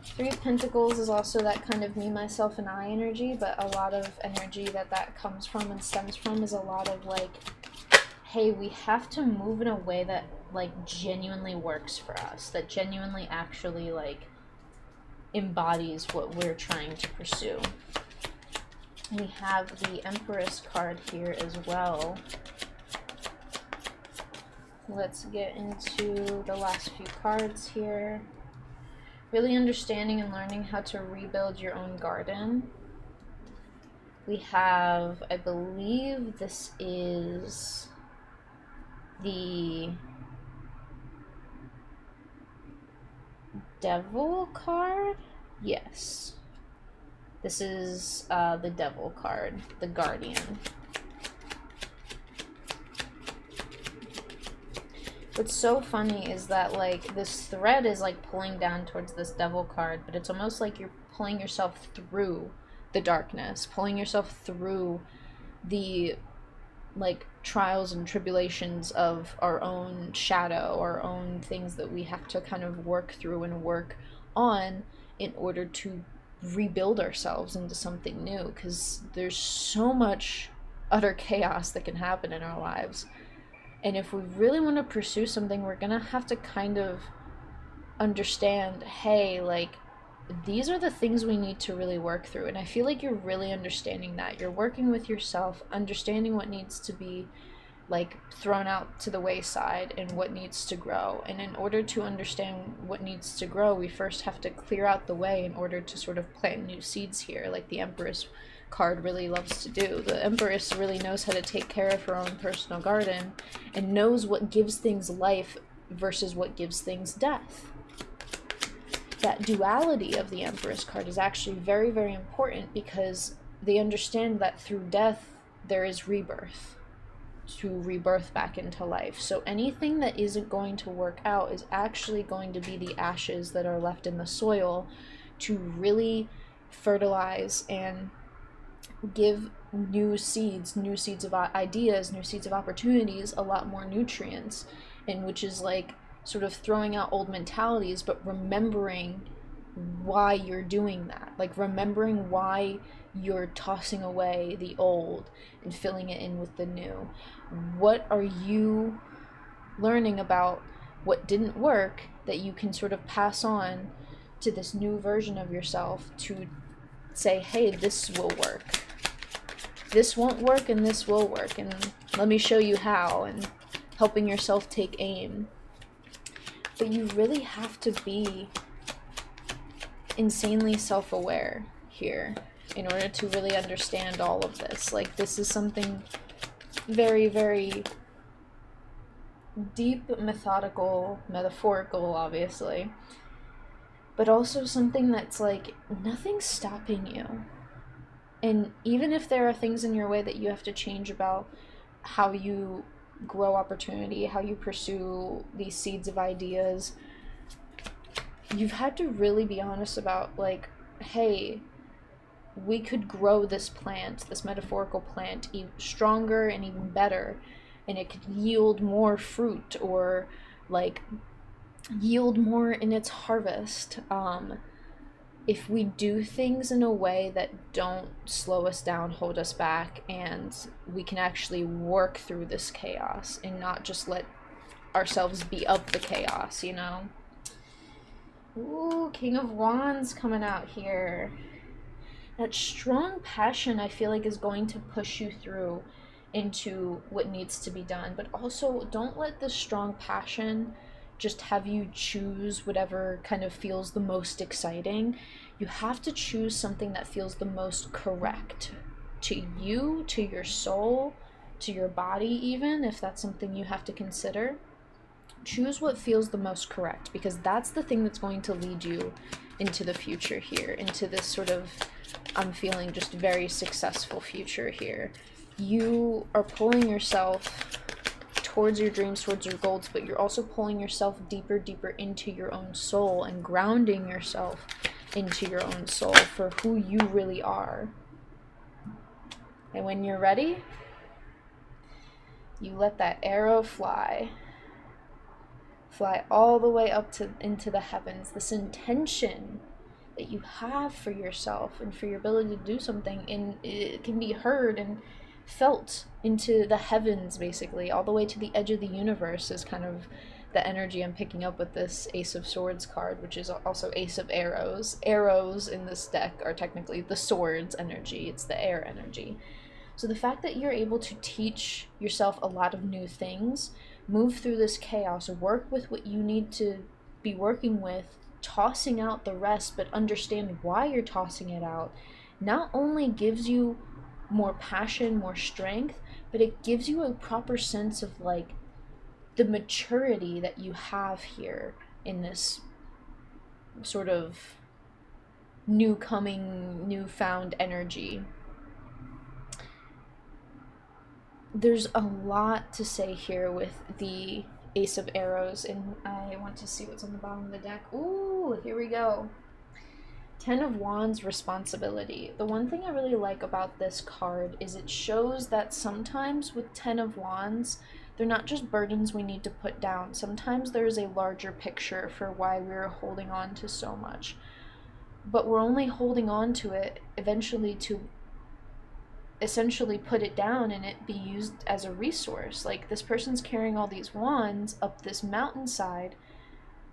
Speaker 1: 3 of Pentacles is also that kind of me, myself, and I energy, but a lot of energy that comes from and stems from is a lot of like, hey, we have to move in a way that like genuinely works for us, that genuinely actually like embodies what we're trying to pursue. We have the Empress card here as well. Let's get into the last few cards here. Really understanding and learning how to rebuild your own garden. We have, I believe this is the Devil card? Yes. This is the Devil card, the Guardian. What's so funny is that like this thread is like pulling down towards this Devil card, but it's almost like you're pulling yourself through the darkness, pulling yourself through the like trials and tribulations of our own shadow, our own things that we have to kind of work through and work on in order to rebuild ourselves into something new, because there's so much utter chaos that can happen in our lives. And if we really want to pursue something, we're gonna have to kind of understand, hey, like, these are the things we need to really work through. And I feel like you're really understanding that. You're working with yourself, understanding what needs to be like thrown out to the wayside and what needs to grow. And in order to understand what needs to grow, we first have to clear out the way in order to sort of plant new seeds here, like the Empress card really loves to do. The Empress really knows how to take care of her own personal garden and knows what gives things life versus what gives things death. That duality of the Empress card is actually very, very important, because they understand that through death there is rebirth, to rebirth back into life. So anything that isn't going to work out is actually going to be the ashes that are left in the soil to really fertilize and give new seeds of ideas, new seeds of opportunities, a lot more nutrients, and which is like sort of throwing out old mentalities, but remembering why you're doing that, like remembering why you're tossing away the old and filling it in with the new. What are you learning about what didn't work that you can sort of pass on to this new version of yourself to say, hey, this will work. This won't work and this will work, and let me show you how, and helping yourself take aim. But you really have to be insanely self-aware here in order to really understand all of this. Like, this is something very, very deep, methodical, metaphorical, obviously, but also something that's like nothing's stopping you. And even if there are things in your way that you have to change about how you grow opportunity, how you pursue these seeds of ideas, you've had to really be honest about, like, hey, we could grow this plant, this metaphorical plant, even stronger and even better, and it could yield more fruit, or like yield more in its harvest, if we do things in a way that don't slow us down, hold us back, and we can actually work through this chaos and not just let ourselves be of the chaos, you know? Ooh, King of Wands coming out here. That strong passion, I feel like, is going to push you through into what needs to be done. But also, don't let this strong passion just have you choose whatever kind of feels the most exciting. You have to choose something that feels the most correct to you, to your soul, to your body, even if that's something you have to consider. Choose what feels the most correct, because that's the thing that's going to lead you into the future here, into this sort of, I'm feeling, just very successful future here. You are pulling yourself towards your dreams, towards your goals, but you're also pulling yourself deeper, deeper into your own soul and grounding yourself into your own soul for who you really are. And when you're ready, you let that arrow fly all the way up to into the heavens. This intention that you have for yourself and for your ability to do something, and it can be heard and felt into the heavens, basically all the way to the edge of the universe, is kind of the energy I'm picking up with this Ace of Swords card, which is also Ace of Arrows. Arrows in this deck are technically the swords energy, it's the air energy. So the fact that you're able to teach yourself a lot of new things, move through this chaos, work with what you need to be working with, tossing out the rest, but understand why you're tossing it out, not only gives you more passion, more strength, but it gives you a proper sense of, like, the maturity that you have here in this sort of newfound energy. There's a lot to say here with the Ace of Arrows, and I want to see what's on the bottom of the deck. Ooh, here we go. Ten of Wands, responsibility. The one thing I really like about this card is it shows that sometimes with Ten of Wands, they're not just burdens we need to put down. Sometimes there's a larger picture for why we're holding on to so much. But we're only holding on to it eventually to essentially put it down and it be used as a resource. Like, this person's carrying all these wands up this mountainside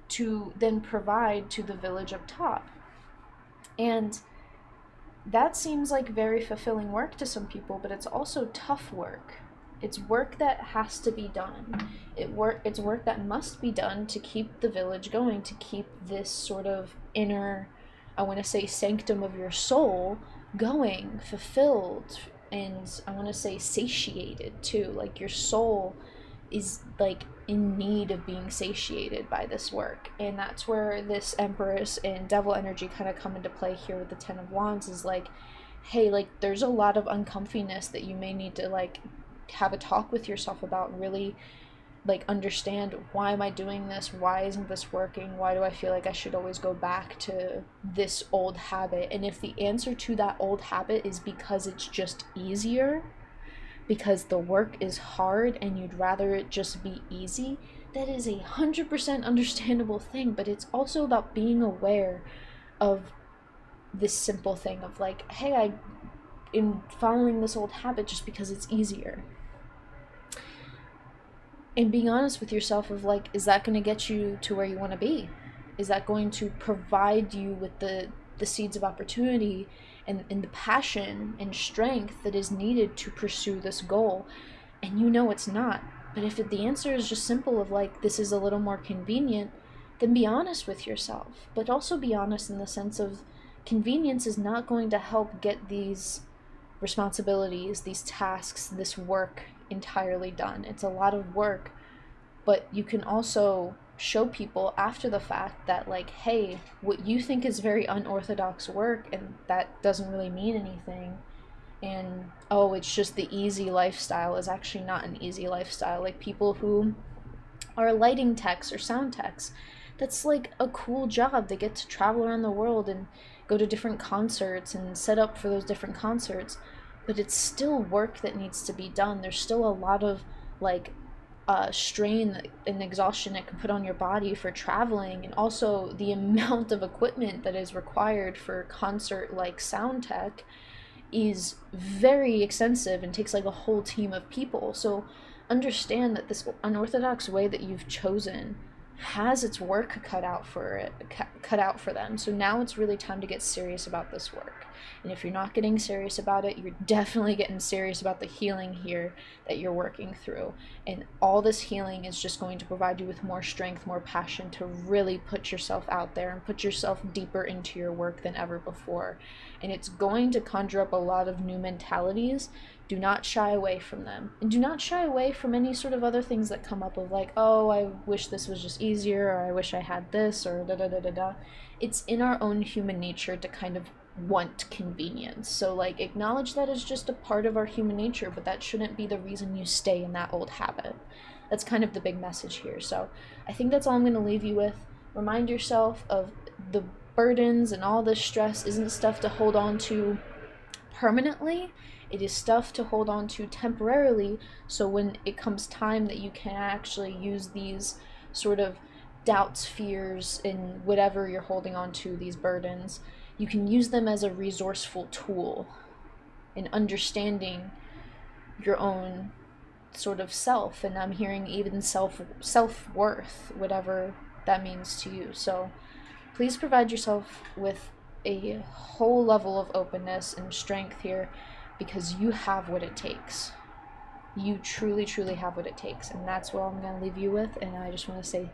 Speaker 1: to then provide to the village up top. And that seems like very fulfilling work to some people, but it's also tough work. It's work that has to be done. It's work that must be done to keep the village going, to keep this sort of inner, I want to say, sanctum of your soul going, fulfilled, and I want to say satiated too. Like, your soul is, like, in need of being satiated by this work, and that's where this Empress and Devil energy kind of come into play here with the Ten of Wands. Is like, hey, like, there's a lot of uncomfiness that you may need to, like, have a talk with yourself about, really, like, understand, why am I doing this? Why isn't this working? Why do I feel like I should always go back to this old habit? And if the answer to that old habit is because it's just easier, because the work is hard and you'd rather it just be easy, that is 100% understandable thing. But it's also about being aware of this simple thing of, like, hey, I am following this old habit just because it's easier. And being honest with yourself of, like, is that going to get you to where you want to be? Is that going to provide you with the seeds of opportunity and the passion and strength that is needed to pursue this goal? And you know it's not. But if the answer is just simple of, like, this is a little more convenient, then be honest with yourself. But also be honest in the sense of, convenience is not going to help get these responsibilities, these tasks, this work entirely done. It's a lot of work, but you can also show people after the fact that, like, hey, what you think is very unorthodox work and that doesn't really mean anything, and oh, it's just the easy lifestyle, is actually not an easy lifestyle. Like, people who are lighting techs or sound techs, that's like a cool job. They get to travel around the world and go to different concerts and set up for those different concerts, but it's still work that needs to be done. There's still a lot of, like, strain and exhaustion it can put on your body for traveling, and also the amount of equipment that is required for concert like sound tech is very extensive and takes like a whole team of people. So understand that this unorthodox way that you've chosen has its work cut out for them. So now it's really time to get serious about this work. And if you're not getting serious about it, you're definitely getting serious about the healing here that you're working through. And all this healing is just going to provide you with more strength, more passion to really put yourself out there and put yourself deeper into your work than ever before. And it's going to conjure up a lot of new mentalities. Do not shy away from them. And do not shy away from any sort of other things that come up of, like, oh, I wish this was just easier, or I wish I had this, or da-da-da-da-da. It's in our own human nature to kind of want convenience. So, like, acknowledge that as just a part of our human nature, but that shouldn't be the reason you stay in that old habit. That's kind of the big message here. So I think that's all I'm going to leave you with. Remind yourself of the burdens, and all this stress isn't stuff to hold on to permanently. It is stuff to hold on to temporarily, so when it comes time that you can actually use these sort of doubts, fears, and whatever you're holding on to, these burdens, you can use them as a resourceful tool in understanding your own sort of self. And I'm hearing even self-worth, whatever that means to you. So please provide yourself with a whole level of openness and strength here, because you have what it takes. You truly, truly have what it takes. And that's what I'm going to leave you with. And I just want to say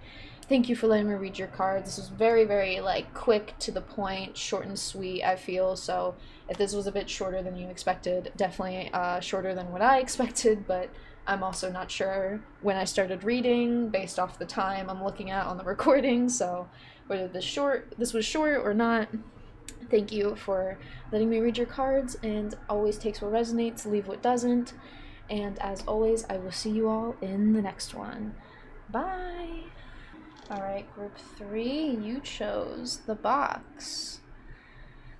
Speaker 1: thank you for letting me read your cards. This was very, very, like, quick, to the point, short and sweet, I feel. So if this was a bit shorter than you expected, definitely shorter than what I expected, but I'm also not sure when I started reading based off the time I'm looking at on the recording. So whether this was short or not, thank you for letting me read your cards, and always takes what resonates, leave what doesn't. And as always, I will see you all in the next one. Bye! Alright, group 3, you chose the box.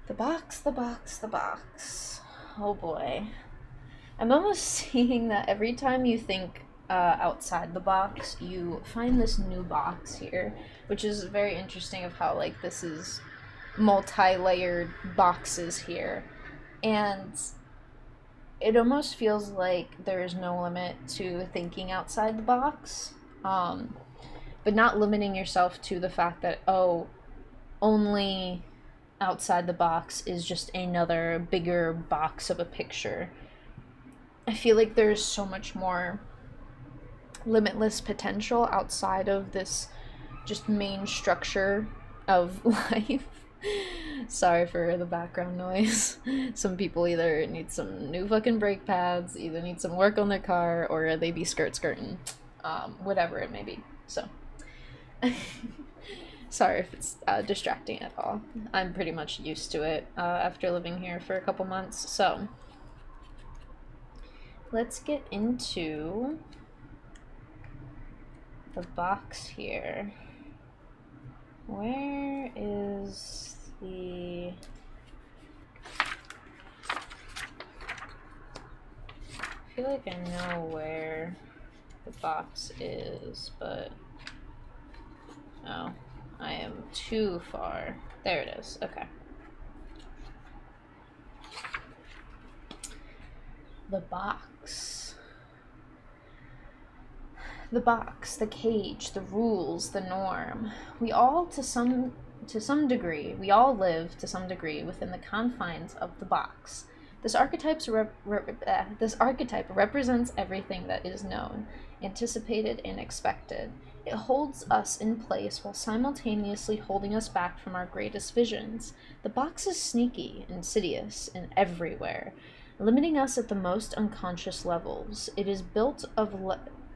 Speaker 1: The box, the box, the box. Oh boy. I'm almost seeing that every time you think outside the box, you find this new box here, which is very interesting of how, like, this is multi-layered boxes here, and it almost feels like there is no limit to thinking outside the box, but not limiting yourself to the fact that, oh, only outside the box is just another bigger box of a picture. I feel like there's so much more limitless potential outside of this just main structure of life. Sorry for the background noise. Some people either need some new fucking brake pads, either need some work on their car, or they be skirting. Whatever it may be. So, sorry if it's distracting at all. I'm pretty much used to it after living here for a couple months. So, let's get into the box here. Where is the... I feel like I know where the box is, but... Oh, I am too far. There it is. Okay. The box. The box, the cage, the rules, the norm. We all, to some degree, we all live to some degree within the confines of the box. This archetype represents everything that is known, anticipated, and expected. It holds us in place while simultaneously holding us back from our greatest visions. The box is sneaky, insidious, and everywhere, limiting us at the most unconscious levels. It is built of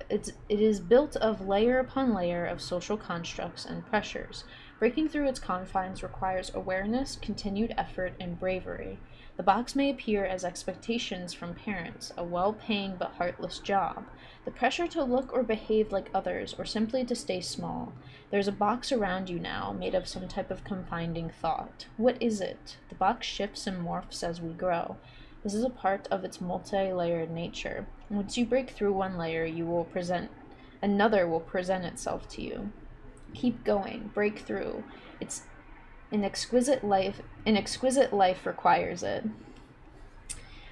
Speaker 1: it is built of layer upon layer of social constructs and pressures. Breaking through its confines requires awareness, continued effort, and bravery. The box may appear as expectations from parents, a well-paying but heartless job, the pressure to look or behave like others, or simply to stay small. There's a box around you now, made of some type of confining thought. What is it? The box shifts and morphs as we grow. This is a part of its multi-layered nature. Once you break through one layer, another will present itself to you. Keep going, break through. It's an exquisite life requires it.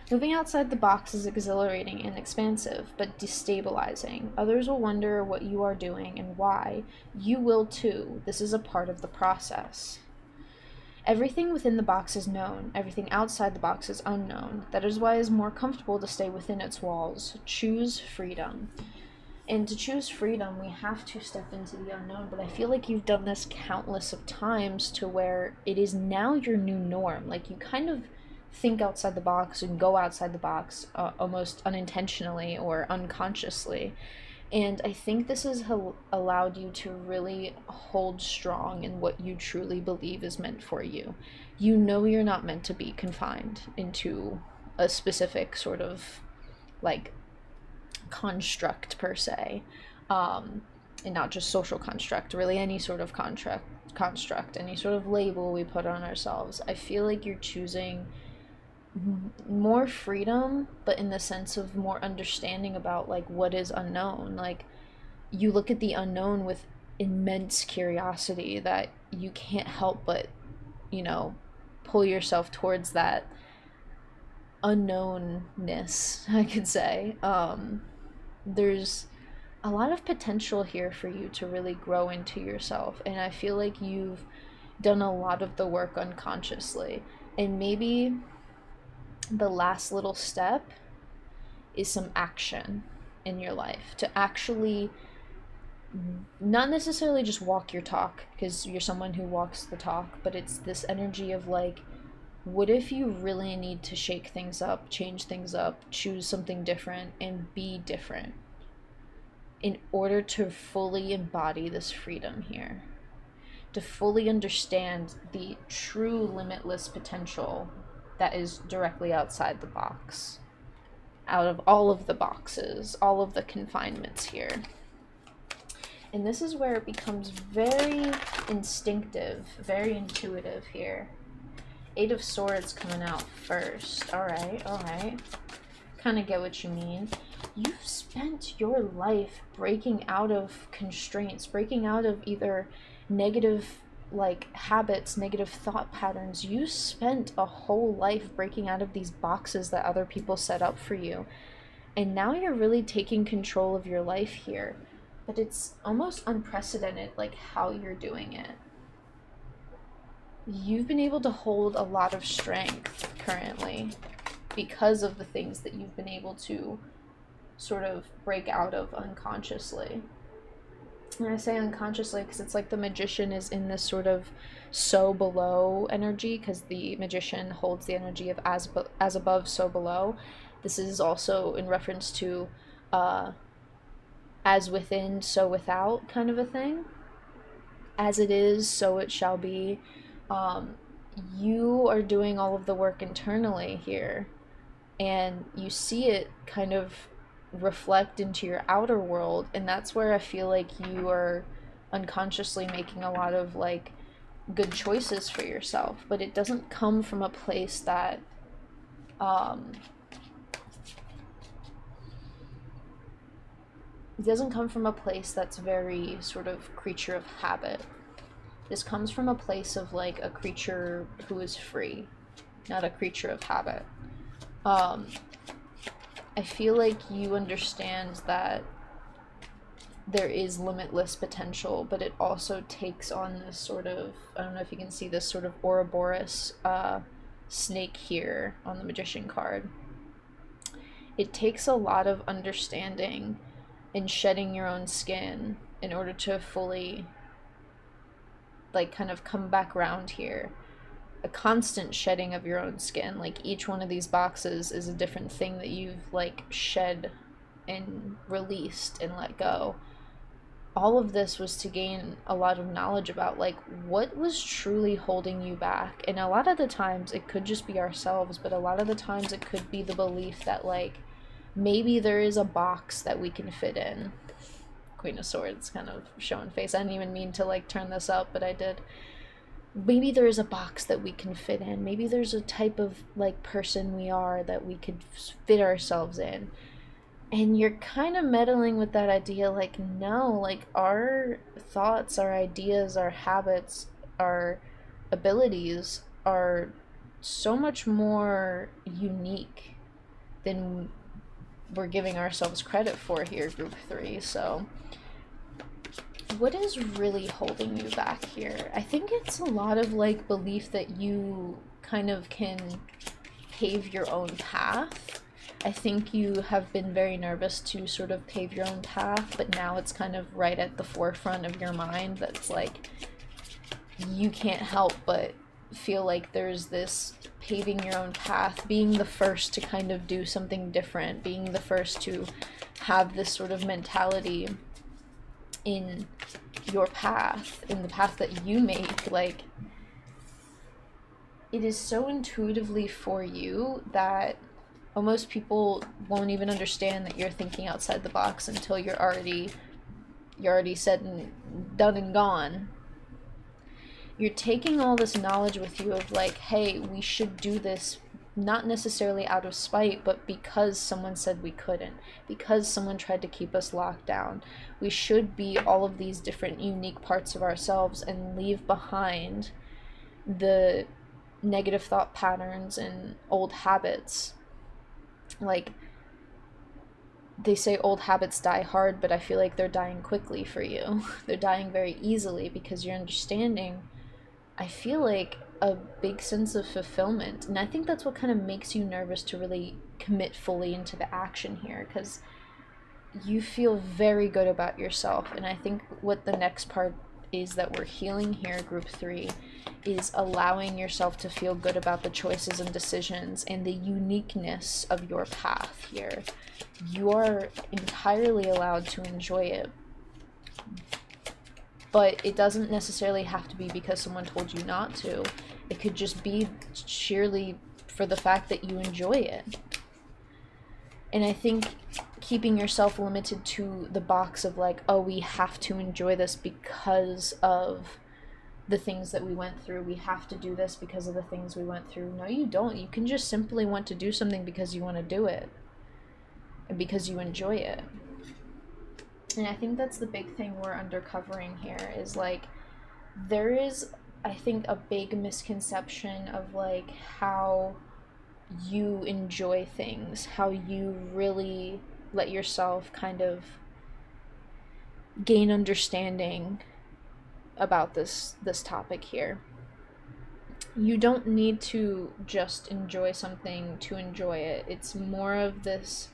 Speaker 1: Moving outside the box is exhilarating and expansive, but destabilizing. Others will wonder what you are doing and why. You will too. This is a part of the process. Everything within the box is known. Everything outside the box is unknown. That is why it is more comfortable to stay within its walls. Choose freedom. And to choose freedom, we have to step into the unknown, but I feel like you've done this countless of times to where it is now your new norm. Like, you kind of think outside the box and go outside the box almost unintentionally or unconsciously. And I think this has allowed you to really hold strong in what you truly believe is meant for you. You know you're not meant to be confined into a specific sort of, like, construct per se, and not just social construct, really any sort of construct, any sort of label we put on ourselves. I feel like you're choosing more freedom, but in the sense of more understanding about, like, what is unknown. Like, you look at the unknown with immense curiosity that you can't help but, pull yourself towards that unknownness, I could say. There's a lot of potential here for you to really grow into yourself, and I feel like you've done a lot of the work unconsciously, and maybe the last little step is some action in your life to actually not necessarily just walk your talk, because you're someone who walks the talk, but it's this energy of, like, what if you really need to shake things up, change things up, choose something different, and be different in order to fully embody this freedom here, to fully understand the true limitless potential that is directly outside the box, out of all of the boxes, all of the confinements here. And this is where it becomes very instinctive, very intuitive here. 8 of Swords coming out first. All right. Kind of get what you mean. You've spent your life breaking out of constraints, breaking out of either negative, like, habits, negative thought patterns. You spent a whole life breaking out of these boxes that other people set up for you. And now you're really taking control of your life here. But it's almost unprecedented, like, how you're doing it. You've been able to hold a lot of strength currently because of the things that you've been able to sort of break out of unconsciously. And I say unconsciously because it's like the magician is in this sort of so below energy, because the magician holds the energy of as above, so below. This is also in reference to as within, so without kind of a thing. As it is, so it shall be. You are doing all of the work internally here, and you see it kind of reflect into your outer world, and that's where I feel like you are unconsciously making a lot of, like, good choices for yourself, but it doesn't come from a place that that's very sort of creature of habit. This comes from a place of, like, a creature who is free, not a creature of habit. I feel like you understand that there is limitless potential, but it also takes on this sort of, I don't know if you can see this sort of Ouroboros snake here on the Magician card. It takes a lot of understanding and shedding your own skin in order to fully, like, kind of come back around here. A constant shedding of your own skin. Like, each one of these boxes is a different thing that you've, like, shed and released and let go. All of this was to gain a lot of knowledge about like what was truly holding you back. And a lot of the times it could just be ourselves, but a lot of the times it could be the belief that like maybe there is a box that we can fit in. Queen of Swords kind of showing face. I didn't even mean to like turn this up, but I did. Maybe there is a box that we can fit in. Maybe there's a type of like person we are that we could fit ourselves in. And you're kind of meddling with that idea like, no, like our thoughts, our ideas, our habits, our abilities are so much more unique than we're giving ourselves credit for here, group 3. So what is really holding you back here? I think it's a lot of like belief that you kind of can pave your own path. I think you have been very nervous to sort of pave your own path, but now it's kind of right at the forefront of your mind that's like you can't help but feel like there's this paving your own path, being the first to kind of do something different, being the first to have this sort of mentality in your path, in the path that you make. Like, it is so intuitively for you that almost people won't even understand that you're thinking outside the box until you're already said and done and gone. You're taking all this knowledge with you of like, hey, we should do this not necessarily out of spite, but because someone said we couldn't, because someone tried to keep us locked down. We should be all of these different unique parts of ourselves and leave behind the negative thought patterns and old habits. Like, they say old habits die hard, but I feel like they're dying quickly for you. They're dying very easily because you're understanding, I feel like, a big sense of fulfillment. And I think that's what kind of makes you nervous to really commit fully into the action here, because you feel very good about yourself. And I think what the next part is that we're healing here, group 3, is allowing yourself to feel good about the choices and decisions and the uniqueness of your path here. You are entirely allowed to enjoy it, but it doesn't necessarily have to be because someone told you not to. It could just be sheerly for the fact that you enjoy it. And I think keeping yourself limited to the box of like, oh, we have to enjoy this because of the things that we went through. We have to do this because of the things we went through. No, you don't. You can just simply want to do something because you want to do it and because you enjoy it. And I think that's the big thing we're uncovering here is like, there is, I think, a big misconception of like how you enjoy things, how you really let yourself kind of gain understanding about this topic here. You don't need to just enjoy something to enjoy it. It's more of this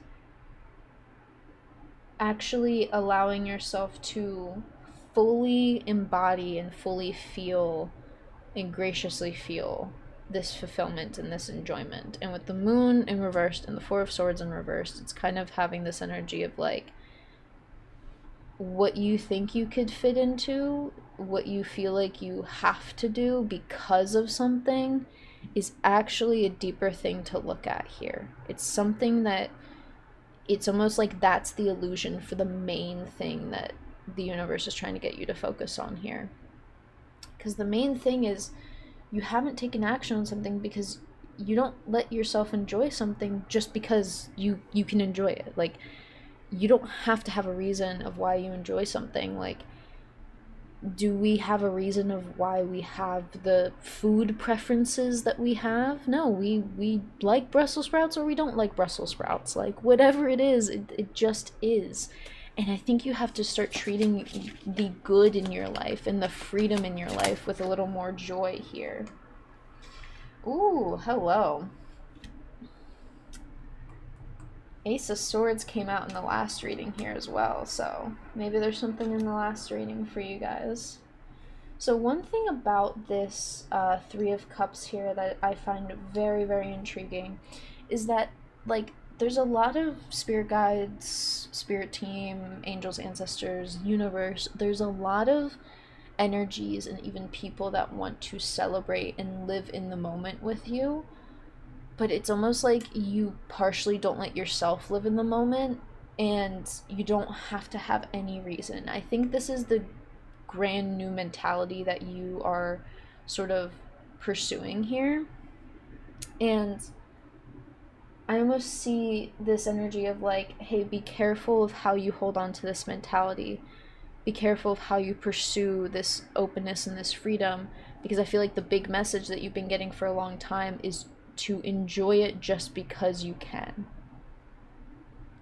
Speaker 1: actually allowing yourself to fully embody and fully feel and graciously feel this fulfillment and this enjoyment. And with the moon in reversed and the 4 of Swords in reversed, it's kind of having this energy of like, what you think you could fit into, what you feel like you have to do because of something, is actually a deeper thing to look at here. It's something that, it's almost like that's the illusion for the main thing that the universe is trying to get you to focus on here. Because the main thing is, you haven't taken action on something because you don't let yourself enjoy something just because you can enjoy it. Like, you don't have to have a reason of why you enjoy something. Like, do we have a reason of why we have the food preferences that we have? No, we like Brussels sprouts or we don't like Brussels sprouts. Like, whatever it is, it just is. And I think you have to start treating the good in your life and the freedom in your life with a little more joy here. Ooh, hello. Ace of Swords came out in the last reading here as well, so maybe there's something in the last reading for you guys. So one thing about this 3 of Cups here that I find very, very intriguing is that, like, there's a lot of spirit guides, spirit team, angels, ancestors, universe, there's a lot of energies and even people that want to celebrate and live in the moment with you, but it's almost like you partially don't let yourself live in the moment, and you don't have to have any reason. I think this is the grand new mentality that you are sort of pursuing here. And I almost see this energy of like, hey, be careful of how you hold on to this mentality. Be careful of how you pursue this openness and this freedom, because I feel like the big message that you've been getting for a long time is to enjoy it just because you can.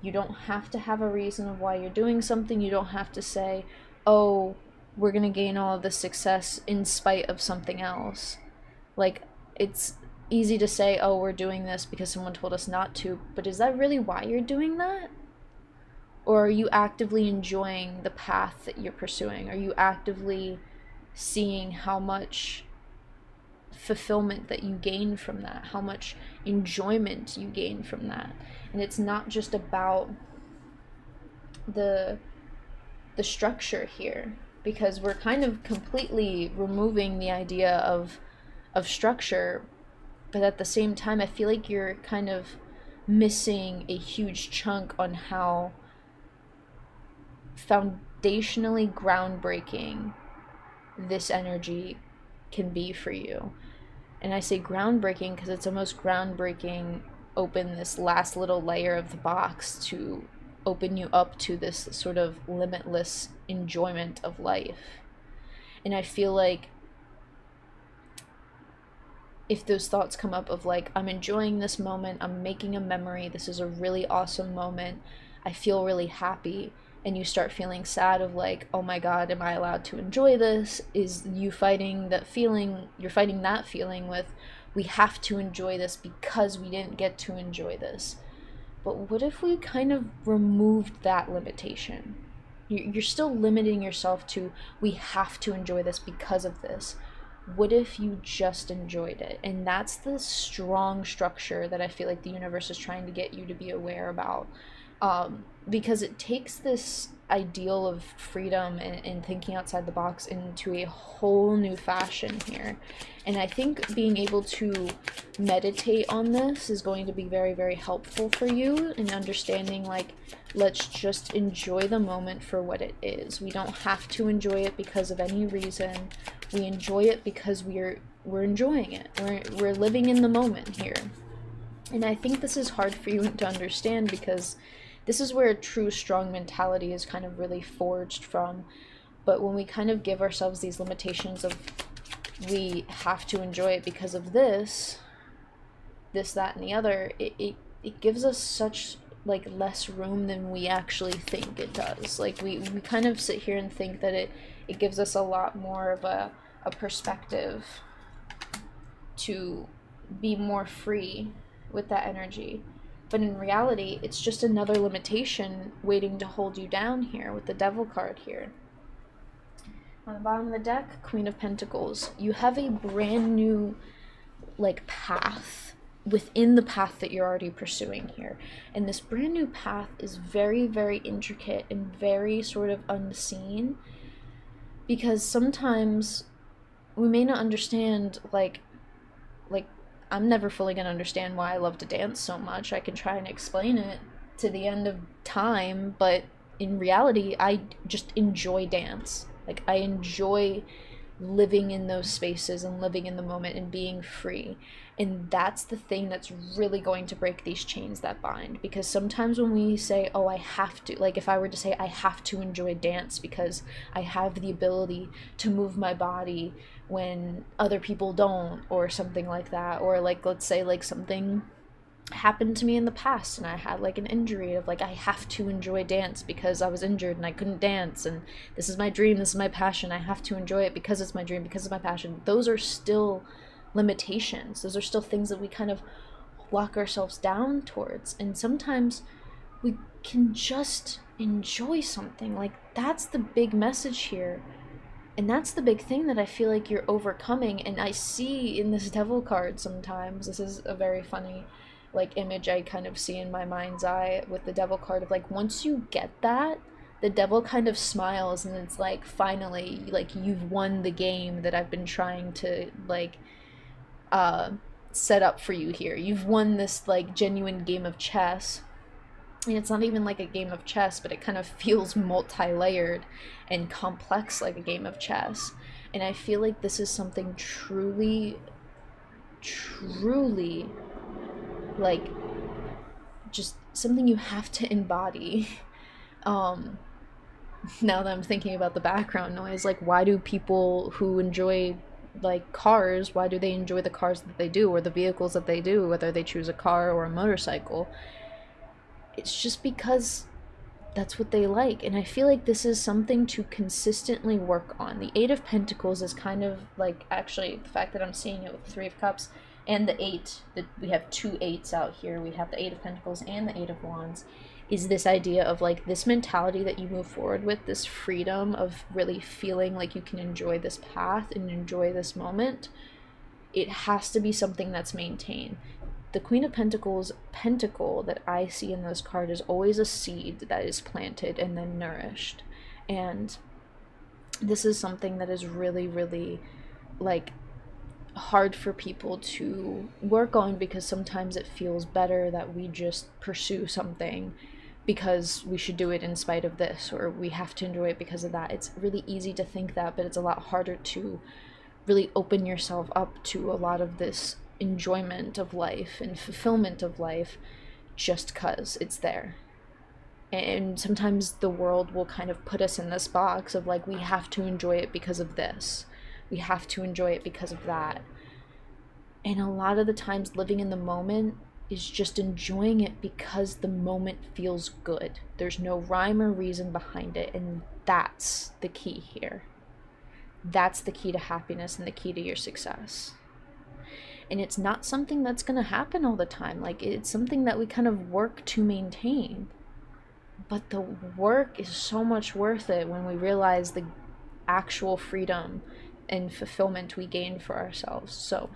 Speaker 1: You don't have to have a reason of why you're doing something. You don't have to say, oh, we're going to gain all of this success in spite of something else. Like, it's easy to say, oh, we're doing this because someone told us not to, but is that really why you're doing that? Or are you actively enjoying the path that you're pursuing? Are you actively seeing how much fulfillment that you gain from that, how much enjoyment you gain from that? And it's not just about the structure here, because we're kind of completely removing the idea of structure, but at the same time I feel like you're kind of missing a huge chunk on how foundationally groundbreaking this energy can be for you. And I say groundbreaking because it's almost groundbreaking open this last little layer of the box to open you up to this sort of limitless enjoyment of life. And I feel like if those thoughts come up of like, I'm enjoying this moment, I'm making a memory, this is a really awesome moment, I feel really happy, and you start feeling sad of like, oh my god, am I allowed to enjoy this? Is you fighting that feeling, you're fighting that feeling with, we have to enjoy this because we didn't get to enjoy this. But what if we kind of removed that limitation? You're still limiting yourself to, we have to enjoy this because of this. What if you just enjoyed it? And that's the strong structure that I feel like the universe is trying to get you to be aware about. Because it takes this ideal of freedom and thinking outside the box into a whole new fashion here. And I think being able to meditate on this is going to be very, very helpful for you in understanding, like, let's just enjoy the moment for what it is. We don't have to enjoy it because of any reason. We enjoy it because we're enjoying it. We're living in the moment here. And I think this is hard for you to understand, because this is where a true strong mentality is kind of really forged from. But when we kind of give ourselves these limitations of, we have to enjoy it because of this, that, and the other, it gives us such like less room than we actually think it does. Like we kind of sit here and think that it gives us a lot more of a perspective to be more free with that energy. But in reality, it's just another limitation waiting to hold you down here with the Devil card here. On the bottom of the deck, Queen of Pentacles. You have a brand new like path within the path that you're already pursuing here. And this brand new path is very, very intricate and very sort of unseen, because sometimes we may not understand, like I'm never fully going to understand why I love to dance so much. I can try and explain it to the end of time, but in reality, I just enjoy dance. Like, I enjoy living in those spaces and living in the moment and being free. And that's the thing that's really going to break these chains that bind. Because sometimes when we say, oh, I have to, like if I were to say I have to enjoy dance because I have the ability to move my body when other people don't, or something like that, or like let's say like something happened to me in the past and I had like an injury of like, I have to enjoy dance because I was injured and I couldn't dance, and this is my dream, this is my passion, I have to enjoy it because it's my dream, because it's my passion. Those are still limitations. Those are still things that we kind of lock ourselves down towards. And sometimes we can just enjoy something. Like, that's the big message here. And that's the big thing that I feel like you're overcoming. And I see in this Devil card sometimes, this is a very funny like image I kind of see in my mind's eye with the devil card, of like, once you get that, the devil kind of smiles and it's like, finally, like, you've won the game that I've been trying to like set up for you here. You've won this like genuine game of chess. And it's not even like a game of chess, but it kind of feels multi-layered and complex like a game of chess. And I feel like this is something truly, truly, like, just something you have to embody. um Now that I'm thinking about the background noise, like, why do people who enjoy like cars, why do they enjoy the cars that they do, or the vehicles that they do, whether they choose a car or a motorcycle? It's just because that's what they like. And I feel like this is something to consistently work on. The Eight of Pentacles is kind of like, actually, the fact that I'm seeing it with the Three of Cups and the Eight, that we have two eights out here, we have the Eight of Pentacles and the Eight of Wands, is this idea of like this mentality that you move forward with, this freedom of really feeling like you can enjoy this path and enjoy this moment. It has to be something that's maintained. The Queen of Pentacles pentacle that I see in this card is always a seed that is planted and then nourished. And this is something that is really, really like hard for people to work on, because sometimes it feels better that we just pursue something because we should do it in spite of this, or we have to enjoy it because of that. It's really easy to think that, but it's a lot harder to really open yourself up to a lot of this enjoyment of life and fulfillment of life just because it's there. And sometimes the world will kind of put us in this box of like, we have to enjoy it because of this, we have to enjoy it because of that. And a lot of the times living in the moment is just enjoying it because the moment feels good. There's no rhyme or reason behind it, and that's the key here. That's the key to happiness and the key to your success. And it's not something that's going to happen all the time. Like, it's something that we kind of work to maintain. But the work is so much worth it when we realize the actual freedom and fulfillment we gain for ourselves. So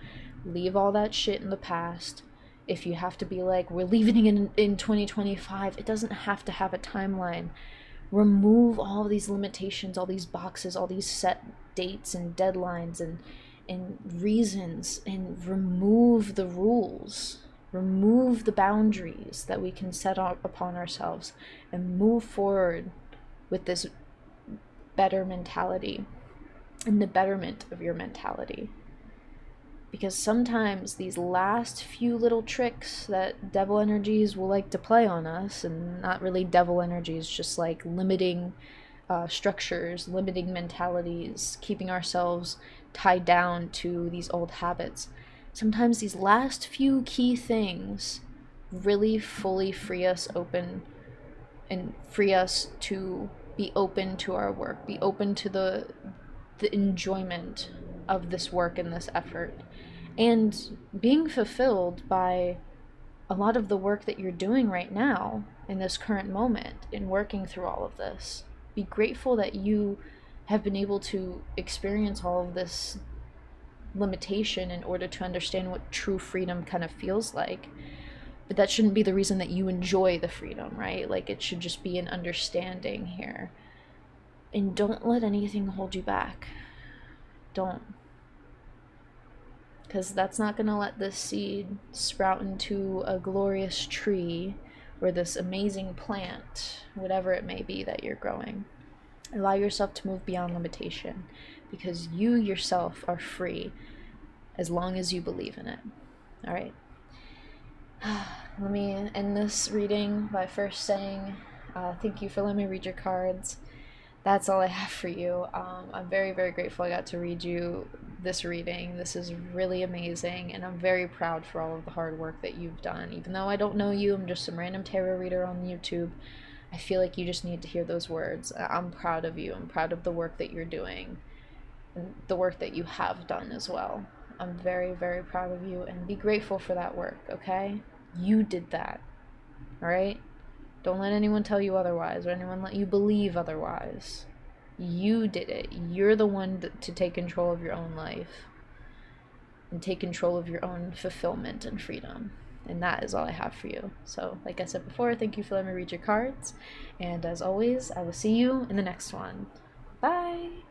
Speaker 1: leave all that shit in the past. If you have to be like, we're leaving in 2025, it doesn't have to have a timeline. Remove all of these limitations, all these boxes, all these set dates and deadlines and reasons, and remove the rules, remove the boundaries that we can set up upon ourselves, and move forward with this better mentality and the betterment of your mentality. Because sometimes these last few little tricks that devil energies will like to play on us, and not really devil energies, just like limiting structures, limiting mentalities, keeping ourselves tied down to these old habits. Sometimes these last few key things really fully free us open and free us to be open to our work, be open to the enjoyment of this work and this effort, and being fulfilled by a lot of the work that you're doing right now in this current moment in working through all of this. Be grateful that you have been able to experience all of this limitation in order to understand what true freedom kind of feels like. But that shouldn't be the reason that you enjoy the freedom, right? Like, it should just be an understanding here. And don't let anything hold you back. Don't. Because that's not going to let this seed sprout into a glorious tree or this amazing plant, whatever it may be that you're growing. Allow yourself to move beyond limitation, because you yourself are free as long as you believe in it. All right. Let me end this reading by first saying thank you for letting me read your cards. That's all I have for you. I'm very, very grateful I got to read you this reading. This is really amazing, and I'm very proud for all of the hard work that you've done. Even though I don't know you, I'm just some random tarot reader on YouTube. I feel like you just need to hear those words. I'm proud of you. I'm proud of the work that you're doing, and the work that you have done as well. I'm very, very proud of you, and be grateful for that work, okay? You did that, all right? Don't let anyone tell you otherwise, or anyone let you believe otherwise. You did it. You're the one to take control of your own life and take control of your own fulfillment and freedom. And that is all I have for you. So, like I said before, thank you for letting me read your cards. And as always, I will see you in the next one. Bye!